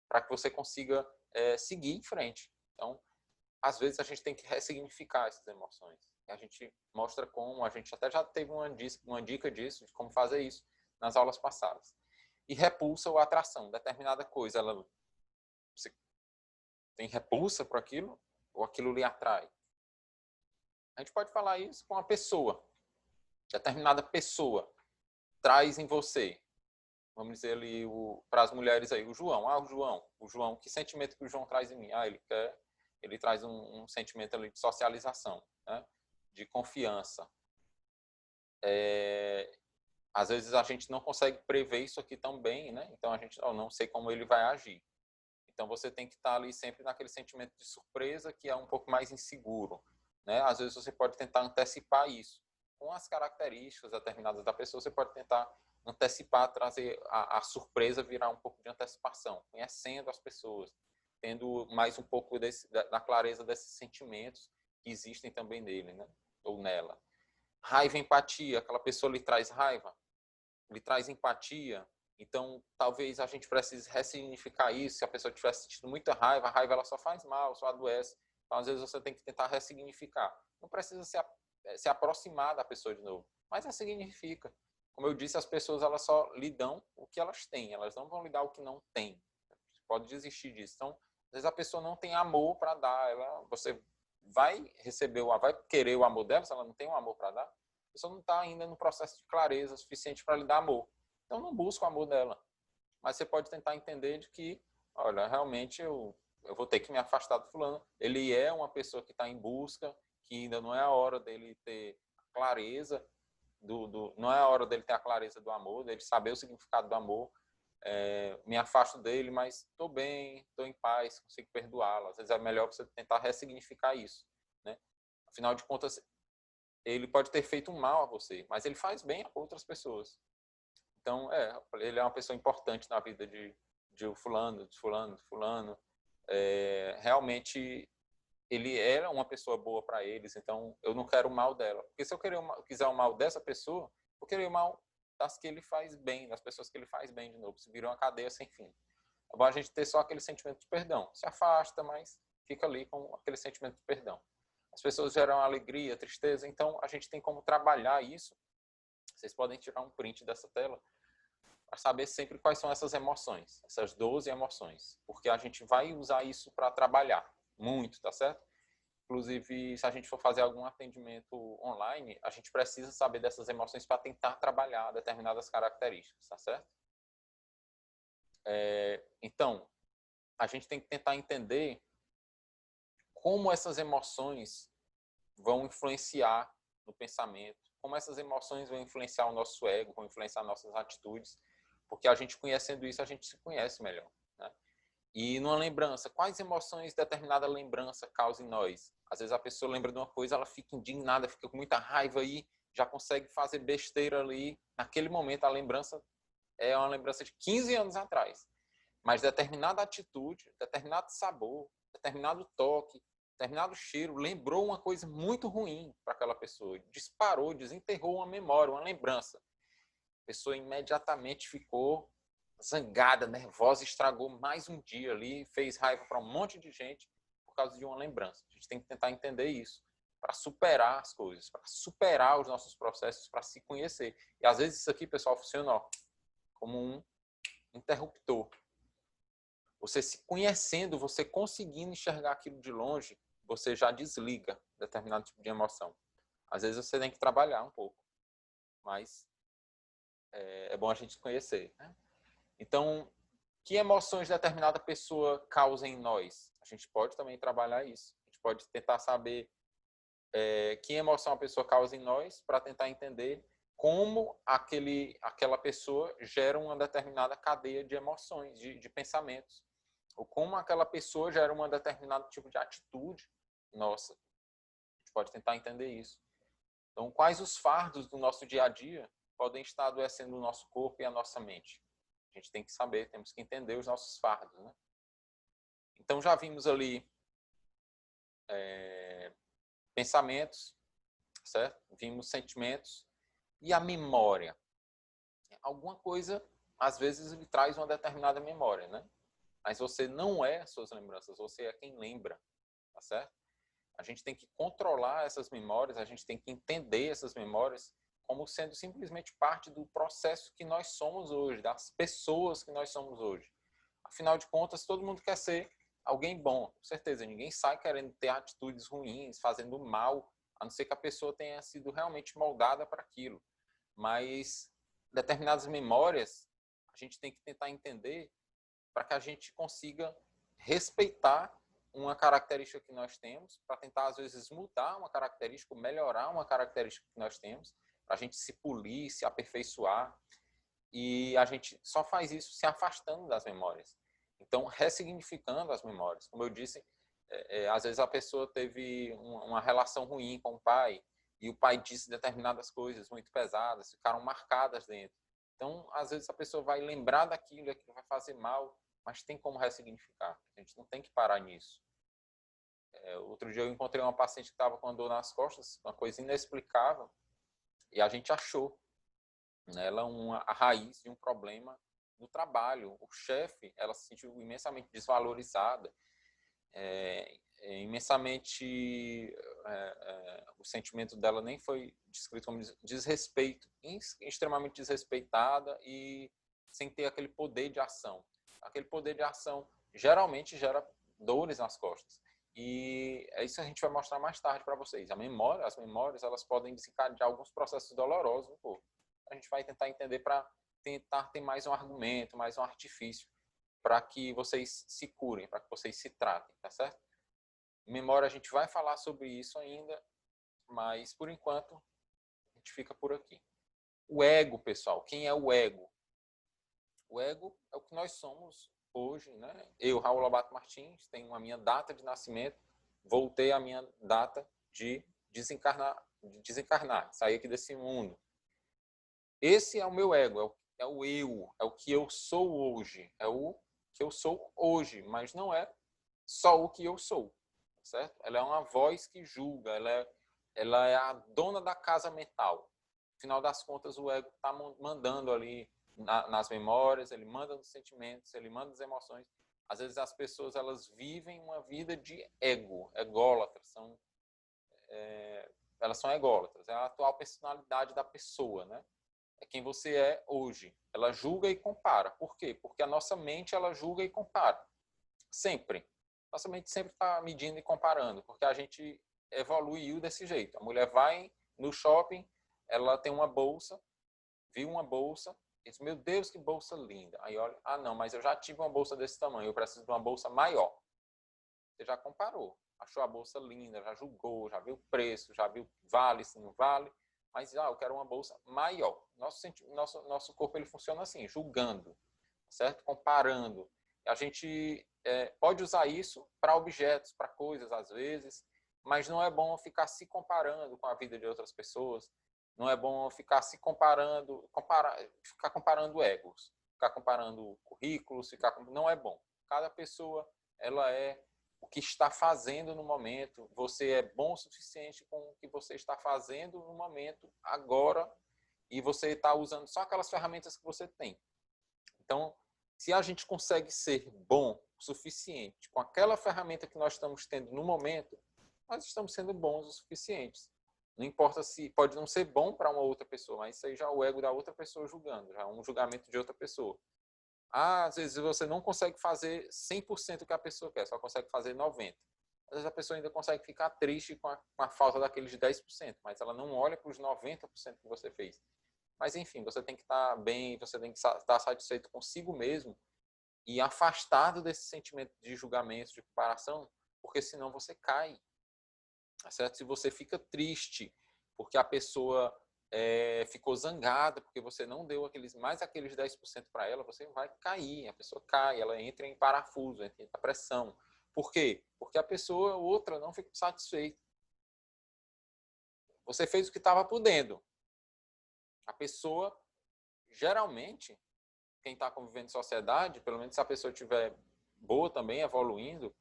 Speaker 1: para que você consiga seguir em frente. Então, às vezes a gente tem que ressignificar essas emoções. A gente mostra como, a gente até já teve uma dica disso, de como fazer isso nas aulas passadas. E repulsa ou atração. Determinada coisa, você tem repulsa por aquilo, ou aquilo lhe atrai. A gente pode falar isso com uma pessoa. Determinada pessoa traz em você, vamos dizer ali, para as mulheres aí, o João. O João, que sentimento que o João traz em mim? Ele traz um sentimento ali de socialização, né? De confiança. Às vezes a gente não consegue prever isso aqui tão bem, né? Então a gente não sei como ele vai agir. Então você tem que estar ali sempre naquele sentimento de surpresa que é um pouco mais inseguro, né? Às vezes você pode tentar antecipar isso. Com as características determinadas da pessoa, você pode tentar antecipar, trazer a surpresa, virar um pouco de antecipação, conhecendo as pessoas, tendo mais um pouco da clareza desses sentimentos que existem também nele, né? Ou nela. Raiva e empatia, aquela pessoa lhe traz raiva, lhe traz empatia, Então, talvez a gente precise ressignificar isso. Se a pessoa estiver sentindo muita raiva, a raiva ela só faz mal, só adoece. Então, às vezes, você tem que tentar ressignificar. Não precisa se aproximar da pessoa de novo, mas ressignifica. Como eu disse, as pessoas elas só lhe dão o que elas têm, elas não vão lhe dar o que não têm. Você pode desistir disso. Então, às vezes a pessoa não tem amor para dar, você vai receber, vai querer o amor dela, se ela não tem um amor para dar, a pessoa não está ainda no processo de clareza suficiente para lhe dar amor. Então, não busca o amor dela. Mas você pode tentar entender de que, olha, realmente eu vou ter que me afastar do fulano. Ele é uma pessoa que está em busca, que ainda não é a hora dele ter clareza não é a hora dele ter a clareza do amor, dele saber o significado do amor. Me afasto dele, mas estou bem, estou em paz, consigo perdoá-lo. Às vezes é melhor você tentar ressignificar isso, né? Afinal de contas, ele pode ter feito um mal a você, mas ele faz bem a outras pessoas. Então, ele é uma pessoa importante na vida de fulano, de fulano, de fulano. Realmente, ele era uma pessoa boa para eles, então eu não quero o mal dela. Porque se eu quiser o mal dessa pessoa, eu querer o mal das que ele faz bem, das pessoas que ele faz bem de novo. Se vira uma cadeia sem fim. É bom a gente ter só aquele sentimento de perdão. Se afasta, mas fica ali com aquele sentimento de perdão. As pessoas geram alegria, tristeza, então a gente tem como trabalhar isso. Vocês podem tirar um print dessa tela para saber sempre quais são essas emoções, essas 12 emoções, porque a gente vai usar isso para trabalhar muito, tá certo? Inclusive, se a gente for fazer algum atendimento online, a gente precisa saber dessas emoções para tentar trabalhar determinadas características, tá certo? Então, a gente tem que tentar entender como essas emoções vão influenciar no pensamento, como essas emoções vão influenciar o nosso ego, vão influenciar nossas atitudes, porque a gente conhecendo isso, a gente se conhece melhor, né? E numa lembrança, quais emoções determinada lembrança causa em nós? Às vezes a pessoa lembra de uma coisa, ela fica indignada, fica com muita raiva e já consegue fazer besteira ali. Naquele momento, a lembrança é uma lembrança de 15 anos atrás. Mas determinada atitude, determinado sabor, determinado toque, determinado cheiro lembrou uma coisa muito ruim para aquela pessoa. Disparou, desenterrou uma memória, uma lembrança. A pessoa imediatamente ficou zangada, nervosa, estragou mais um dia ali, fez raiva para um monte de gente por causa de uma lembrança. A gente tem que tentar entender isso para superar as coisas, para superar os nossos processos, para se conhecer. E às vezes isso aqui, pessoal, funciona como um interruptor. Você se conhecendo, você conseguindo enxergar aquilo de longe, você já desliga determinado tipo de emoção. Às vezes você tem que trabalhar um pouco, mas é bom a gente conhecer, né? Então, que emoções determinada pessoa causa em nós? A gente pode também trabalhar isso. A gente pode tentar saber que emoção a pessoa causa em nós para tentar entender como aquela pessoa gera uma determinada cadeia de emoções, de pensamentos. Ou como aquela pessoa gera um determinado tipo de atitude nossa. A gente pode tentar entender isso. Então, quais os fardos do nosso dia a dia podem estar adoecendo o nosso corpo e a nossa mente? A gente tem que saber, temos que entender os nossos fardos, né? Então, já vimos ali pensamentos, certo? Vimos sentimentos e a memória. Alguma coisa, às vezes, lhe traz uma determinada memória, né? Mas você não é as suas lembranças, você é quem lembra, tá certo? A gente tem que controlar essas memórias, a gente tem que entender essas memórias como sendo simplesmente parte do processo que nós somos hoje, das pessoas que nós somos hoje. Afinal de contas, todo mundo quer ser alguém bom, com certeza. Ninguém sai querendo ter atitudes ruins, fazendo mal, a não ser que a pessoa tenha sido realmente moldada para aquilo. Mas determinadas memórias, a gente tem que tentar entender para que a gente consiga respeitar uma característica que nós temos, para tentar, às vezes, mudar uma característica, melhorar uma característica que nós temos, para a gente se polir, se aperfeiçoar. E a gente só faz isso se afastando das memórias. Então, ressignificando as memórias. Como eu disse, às vezes a pessoa teve uma relação ruim com o pai, e o pai disse determinadas coisas muito pesadas, ficaram marcadas dentro. Então, às vezes a pessoa vai lembrar daquilo, aquilo vai fazer mal, mas tem como ressignificar. A gente não tem que parar nisso. Outro dia eu encontrei uma paciente que estava com dor nas costas, uma coisa inexplicável, e a gente achou nela a raiz de um problema no trabalho. O chefe, ela se sentiu imensamente desvalorizada, imensamente, o sentimento dela nem foi descrito como desrespeito, extremamente desrespeitada e sem ter aquele poder de ação. Aquele poder de ação geralmente gera dores nas costas. E é isso que a gente vai mostrar mais tarde para vocês. As memórias, elas podem desencadear alguns processos dolorosos no corpo. A gente vai tentar entender para tentar ter mais um argumento, mais um artifício para que vocês se curem, para que vocês se tratem, tá certo? Memória, a gente vai falar sobre isso ainda, mas por enquanto a gente fica por aqui. O ego, pessoal, quem é o ego? O ego é o que nós somos hoje, né? Eu, Raul Lobato Martins, tenho a minha data de nascimento, voltei à minha data de desencarnar, sair aqui desse mundo. Esse é o meu ego, é o eu, é o que eu sou hoje, é o que eu sou hoje, mas não é só o que eu sou, certo? Ela é uma voz que julga, ela é a dona da casa mental. No final das contas, o ego está mandando ali nas memórias, ele manda nos sentimentos, ele manda nas emoções. Às vezes as pessoas, elas vivem uma vida de ego, ególatras, elas são ególatras, é a atual personalidade da pessoa, né? É quem você é hoje. Ela julga e compara. Por quê? Porque a nossa mente, ela julga e compara. Sempre. Nossa mente sempre está medindo e comparando, porque a gente evoluiu desse jeito. A mulher vai no shopping, ela tem uma bolsa, viu uma bolsa, e diz, meu Deus, que bolsa linda. Aí olha, ah não, mas eu já tive uma bolsa desse tamanho, eu preciso de uma bolsa maior. Você já comparou, achou a bolsa linda, já julgou, já viu o preço, já viu vale, se não vale, mas eu quero uma bolsa maior. Nosso corpo, ele funciona assim, julgando, certo? Comparando. A gente pode usar isso para objetos, para coisas às vezes, mas não é bom ficar se comparando com a vida de outras pessoas, não é bom ficar se ficar comparando egos, ficar comparando currículos, não é bom. Cada pessoa, ela é o que está fazendo no momento, você é bom o suficiente com o que você está fazendo no momento, agora, e você está usando só aquelas ferramentas que você tem. Então, se a gente consegue ser bom o suficiente com aquela ferramenta que nós estamos tendo no momento, nós estamos sendo bons o suficientes. Não importa se pode não ser bom para uma outra pessoa, mas isso aí já é o ego da outra pessoa julgando, já é um julgamento de outra pessoa. Às vezes você não consegue fazer 100% o que a pessoa quer, só consegue fazer 90%. Às vezes a pessoa ainda consegue ficar triste com a falta daqueles 10%, mas ela não olha para os 90% que você fez. Mas enfim, você tem que estar bem, você tem que estar satisfeito consigo mesmo e afastado desse sentimento de julgamento, de comparação, porque senão você cai. Certo? Se você fica triste porque a pessoa ficou zangada, porque você não deu mais aqueles 10% para ela, você vai cair, a pessoa cai, ela entra em parafuso, entra em pressão. Por quê? Porque a pessoa, outra, não ficou satisfeita. Você fez o que estava podendo. A pessoa, geralmente, quem está convivendo em sociedade, pelo menos se a pessoa estiver boa também, evoluindo,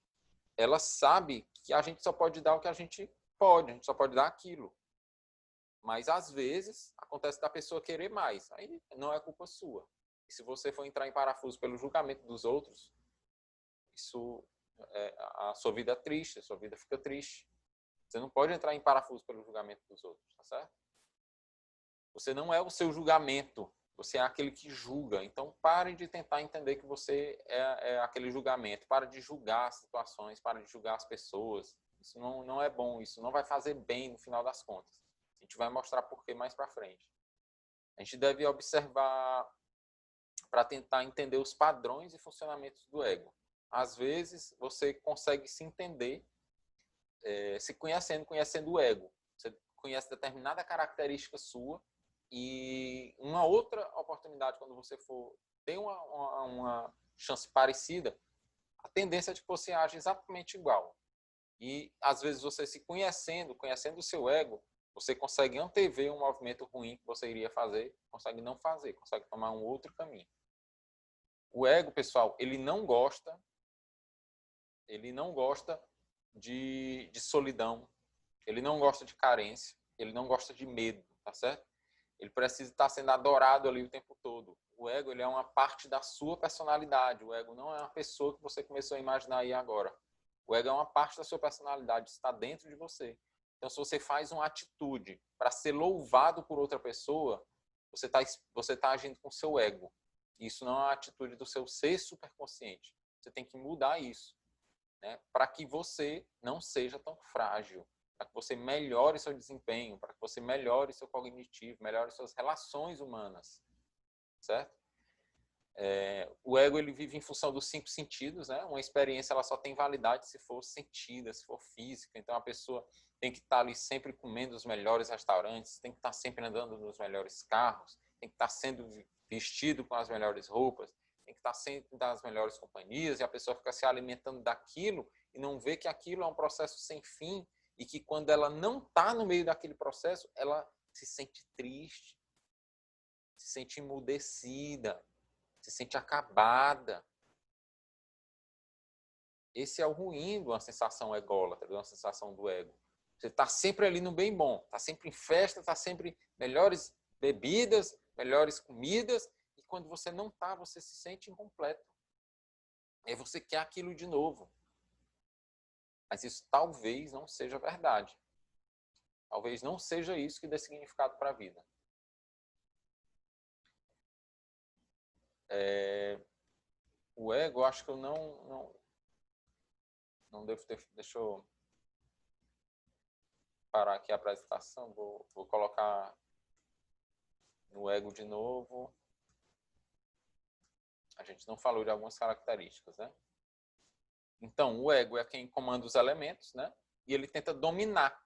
Speaker 1: ela sabe que a gente só pode dar o que a gente só pode dar aquilo. Mas, às vezes, acontece da pessoa querer mais. Aí não é culpa sua. E se você for entrar em parafuso pelo julgamento dos outros, a sua vida é triste, a sua vida fica triste. Você não pode entrar em parafuso pelo julgamento dos outros, tá certo? Você não é o seu julgamento, você é aquele que julga. Então, pare de tentar entender que você é aquele julgamento. Pare de julgar as situações, pare de julgar as pessoas. Isso não é bom, isso não vai fazer bem no final das contas. A gente vai mostrar por que mais para frente. A gente deve observar para tentar entender os padrões e funcionamentos do ego. Às vezes, você consegue se entender se conhecendo o ego. Você conhece determinada característica sua e uma outra oportunidade, quando você for ter uma chance parecida, a tendência é de que você age exatamente igual. E, às vezes, você se conhecendo o seu ego, você consegue antever um movimento ruim que você iria fazer, consegue não fazer, consegue tomar um outro caminho. O ego, pessoal, ele não gosta de solidão, ele não gosta de carência, ele não gosta de medo, tá certo? Ele precisa estar sendo adorado ali o tempo todo. O ego, ele é uma parte da sua personalidade. O ego não é uma pessoa que você começou a imaginar aí agora. O ego é uma parte da sua personalidade, está dentro de você. Então, se você faz uma atitude para ser louvado por outra pessoa, você tá agindo com o seu ego. Isso não é uma atitude do seu ser superconsciente. Você tem que mudar isso, né? Para que você não seja tão frágil, para que você melhore seu desempenho, para que você melhore seu cognitivo, melhore suas relações humanas, certo? O ego, ele vive em função dos 5 sentidos, né? Uma experiência, ela só tem validade se for sentida, se for física. Então, a pessoa tem que estar ali sempre comendo os melhores restaurantes, tem que estar sempre andando nos melhores carros, tem que estar sendo vestido com as melhores roupas, tem que estar sempre das melhores companhias, e a pessoa fica se alimentando daquilo e não vê que aquilo é um processo sem fim e que quando ela não está no meio daquele processo, ela se sente triste, se sente emudecida, se sente acabada. Esse é o ruim de uma sensação ególatra, de uma sensação do ego. Você está sempre ali no bem bom, está sempre em festa, está sempre melhores bebidas, melhores comidas, e quando você não está, você se sente incompleto. E aí você quer aquilo de novo. Mas isso talvez não seja verdade. Talvez não seja isso que dê significado para a vida. O ego, eu acho que eu não devo ter... Deixa eu parar aqui a apresentação. Vou colocar no ego de novo. A gente não falou de algumas características, né? Então, o ego é quem comanda os elementos, né? E ele tenta dominar.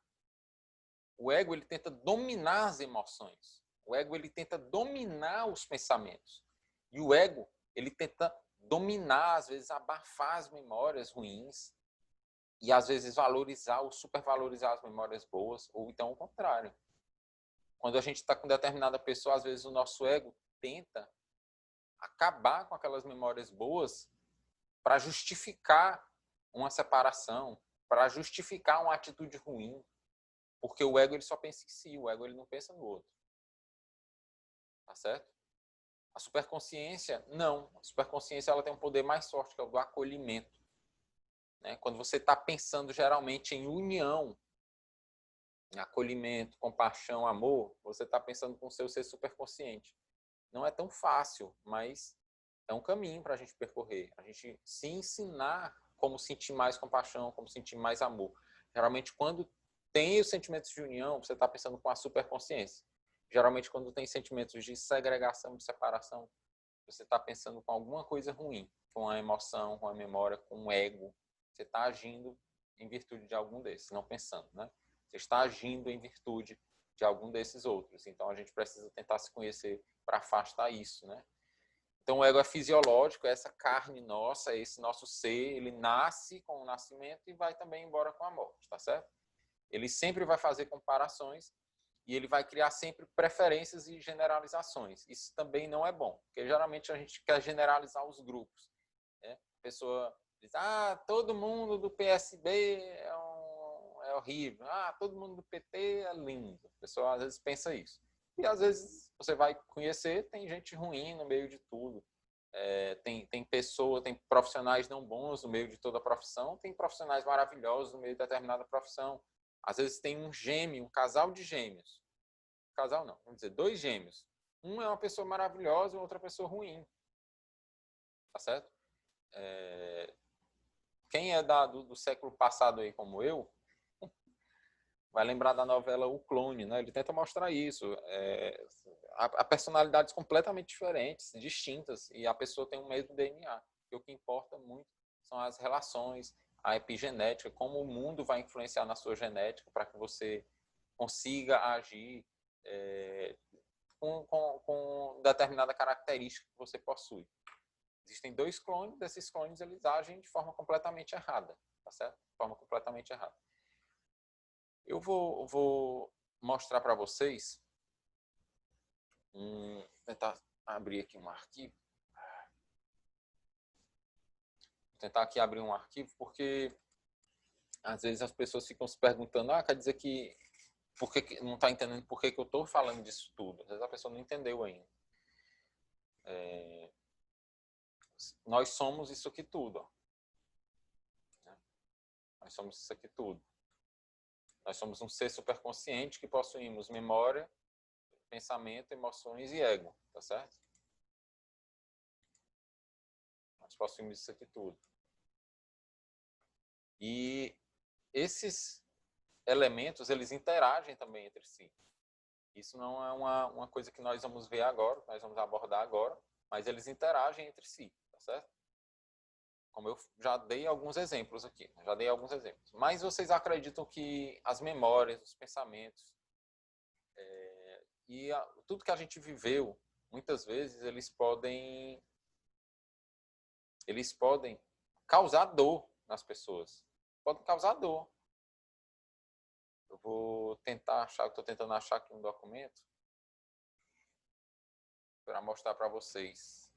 Speaker 1: O ego, ele tenta dominar as emoções. O ego, ele tenta dominar os pensamentos. E o ego, ele tenta dominar, às vezes, abafar as memórias ruins e, às vezes, valorizar ou supervalorizar as memórias boas, ou então o contrário. Quando a gente está com determinada pessoa, às vezes o nosso ego tenta acabar com aquelas memórias boas para justificar uma separação, para justificar uma atitude ruim, porque o ego, ele só pensa em si, o ego, ele não pensa no outro. Tá certo? A superconsciência, não. A superconsciência, ela tem um poder mais forte, que é o do acolhimento. Né? Quando você está pensando geralmente em união, em acolhimento, compaixão, amor, você está pensando com o seu ser superconsciente. Não é tão fácil, mas é um caminho para a gente percorrer. A gente se ensinar como sentir mais compaixão, como sentir mais amor. Geralmente, quando tem os sentimentos de união, você está pensando com a superconsciência. Geralmente, quando tem sentimentos de segregação, de separação, você está pensando com alguma coisa ruim, com a emoção, com a memória, com o ego. Você está agindo em virtude de algum desses, não pensando, né? Você está agindo em virtude de algum desses outros. Então, a gente precisa tentar se conhecer para afastar isso, né? Então, o ego é fisiológico, é essa carne nossa, esse nosso ser, ele nasce com o nascimento e vai também embora com a morte, tá certo? Ele sempre vai fazer comparações e ele vai criar sempre preferências e generalizações. Isso também não é bom, porque geralmente a gente quer generalizar os grupos, né? A pessoa diz, todo mundo do PSB é horrível, todo mundo do PT é lindo. A pessoa às vezes pensa isso. E às vezes você vai conhecer, tem gente ruim no meio de tudo. Tem profissionais não bons no meio de toda a profissão, tem profissionais maravilhosos no meio de determinada profissão. Às vezes tem um gêmeo, um casal de gêmeos. Casal não, vamos dizer, 2 gêmeos. Um é uma pessoa maravilhosa e outra pessoa ruim. Tá certo? Quem é do século passado aí como eu, vai lembrar da novela O Clone, né? Ele tenta mostrar isso. Há personalidades completamente diferentes, distintas, e a pessoa tem o mesmo DNA. E o que importa muito são as relações, a epigenética, como o mundo vai influenciar na sua genética para que você consiga agir com determinada característica que você possui. Existem 2 clones, desses clones eles agem de forma completamente errada, tá certo? De forma completamente errada. Eu vou mostrar para vocês, tentar abrir aqui um arquivo. Vou tentar aqui abrir um arquivo, porque às vezes as pessoas ficam se perguntando, quer dizer que não está entendendo por que eu estou falando disso tudo. Às vezes a pessoa não entendeu ainda. Nós somos isso aqui tudo. Ó. Nós somos isso aqui tudo. Nós somos um ser superconsciente que possuímos memória, pensamento, emoções e ego. Tá certo? Nós possuímos isso aqui tudo. E esses elementos, eles interagem também entre si. Isso não é uma coisa que nós vamos ver agora, que nós vamos abordar agora, mas eles interagem entre si, tá certo? Como eu já dei alguns exemplos aqui, já dei alguns exemplos. Mas vocês acreditam que as memórias, os pensamentos tudo que a gente viveu, muitas vezes eles podem causar dor nas pessoas. Podem causar dor. Eu vou tentar achar, estou tentando achar aqui um documento para mostrar para vocês.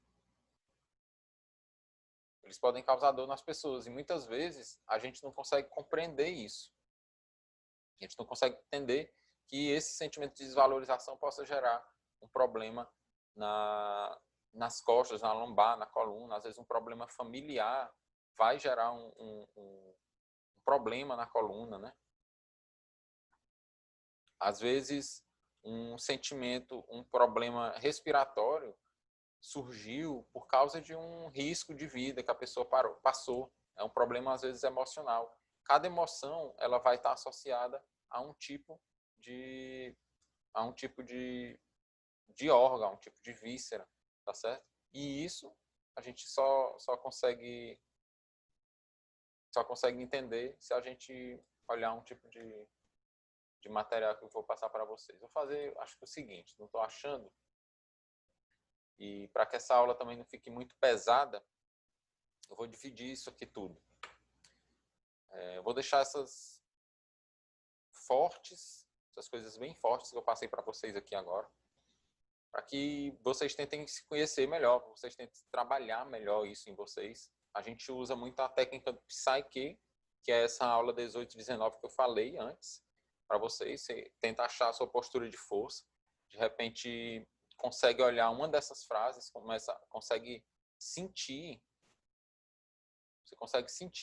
Speaker 1: Eles podem causar dor nas pessoas e muitas vezes a gente não consegue compreender isso. A gente não consegue entender que esse sentimento de desvalorização possa gerar um problema nas costas, na lombar, na coluna. Às vezes um problema familiar vai gerar um problema na coluna, né? Às vezes um sentimento, um problema respiratório surgiu por causa de um risco de vida que a pessoa passou. É um problema, às vezes, emocional. Cada emoção ela vai estar associada a um tipo de órgão, a um tipo de víscera, tá certo? E isso a gente só consegue entender se a gente olhar um tipo de material que eu vou passar para vocês. Vou fazer, acho que o seguinte, não estou achando. E para que essa aula também não fique muito pesada, eu vou dividir isso aqui tudo. Eu vou deixar essas coisas bem fortes que eu passei para vocês aqui agora, para que vocês tentem se conhecer melhor, vocês tentem trabalhar melhor isso em vocês. A gente usa muito a técnica do Psyche, que é essa aula 18 e 19 que eu falei antes, para vocês. Você tenta achar a sua postura de força, de repente consegue olhar uma dessas frases, consegue sentir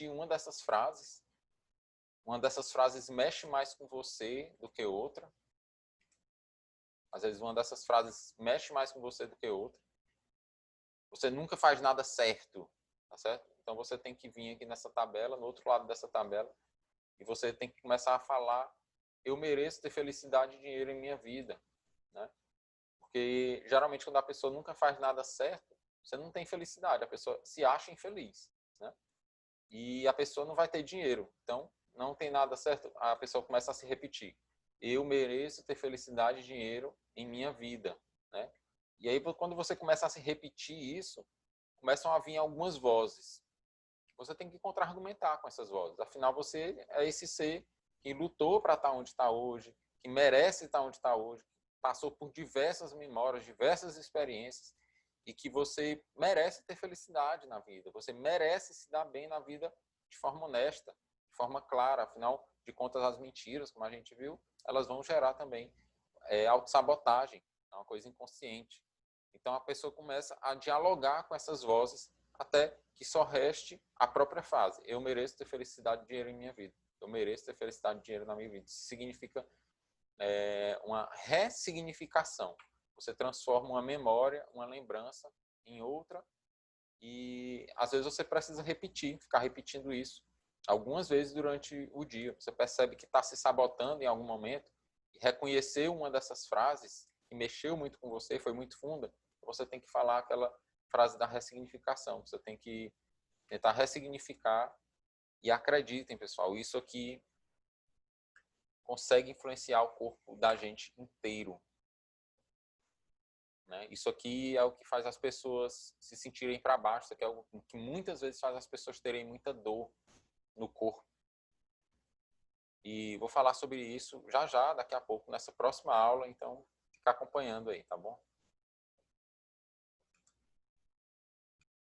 Speaker 1: uma dessas frases. Uma dessas frases mexe mais com você do que outra. Às vezes uma dessas frases mexe mais com você do que outra. Você nunca faz nada certo, tá certo? Então você tem que vir aqui nessa tabela, no outro lado dessa tabela, e você tem que começar a falar: eu mereço ter felicidade e dinheiro em minha vida, né? Porque geralmente quando a pessoa nunca faz nada certo, você não tem felicidade, a pessoa se acha infeliz, né? E a pessoa não vai ter dinheiro. Então, não tem nada certo, a pessoa começa a se repetir: eu mereço ter felicidade e dinheiro em minha vida, né? E aí, quando você começa a se repetir isso, começam a vir algumas vozes. Você tem que contra-argumentar com essas vozes. Afinal, você é esse ser que lutou para estar onde está hoje, que merece estar onde está hoje, passou por diversas memórias, diversas experiências, e que você merece ter felicidade na vida. Você merece se dar bem na vida de forma honesta, de forma clara. Afinal de contas, as mentiras, como a gente viu, elas vão gerar também autossabotagem, é uma coisa inconsciente. Então a pessoa começa a dialogar com essas vozes até que só reste a própria frase: eu mereço ter felicidade e dinheiro em minha vida. Eu mereço ter felicidade e dinheiro na minha vida. Isso significa uma ressignificação. Você transforma uma memória, uma lembrança em outra, e às vezes você precisa ficar repetindo isso algumas vezes durante o dia. Você percebe que está se sabotando em algum momento, e reconhecer uma dessas frases que mexeu muito com você, foi muito funda, você tem que falar aquela frase da ressignificação. Você tem que tentar ressignificar, e acreditem, pessoal, isso aqui consegue influenciar o corpo da gente inteiro. Né? Isso aqui é o que faz as pessoas se sentirem para baixo. Isso aqui é o que muitas vezes faz as pessoas terem muita dor no corpo. E vou falar sobre isso já, daqui a pouco, nessa próxima aula. Então, fica acompanhando aí, tá bom?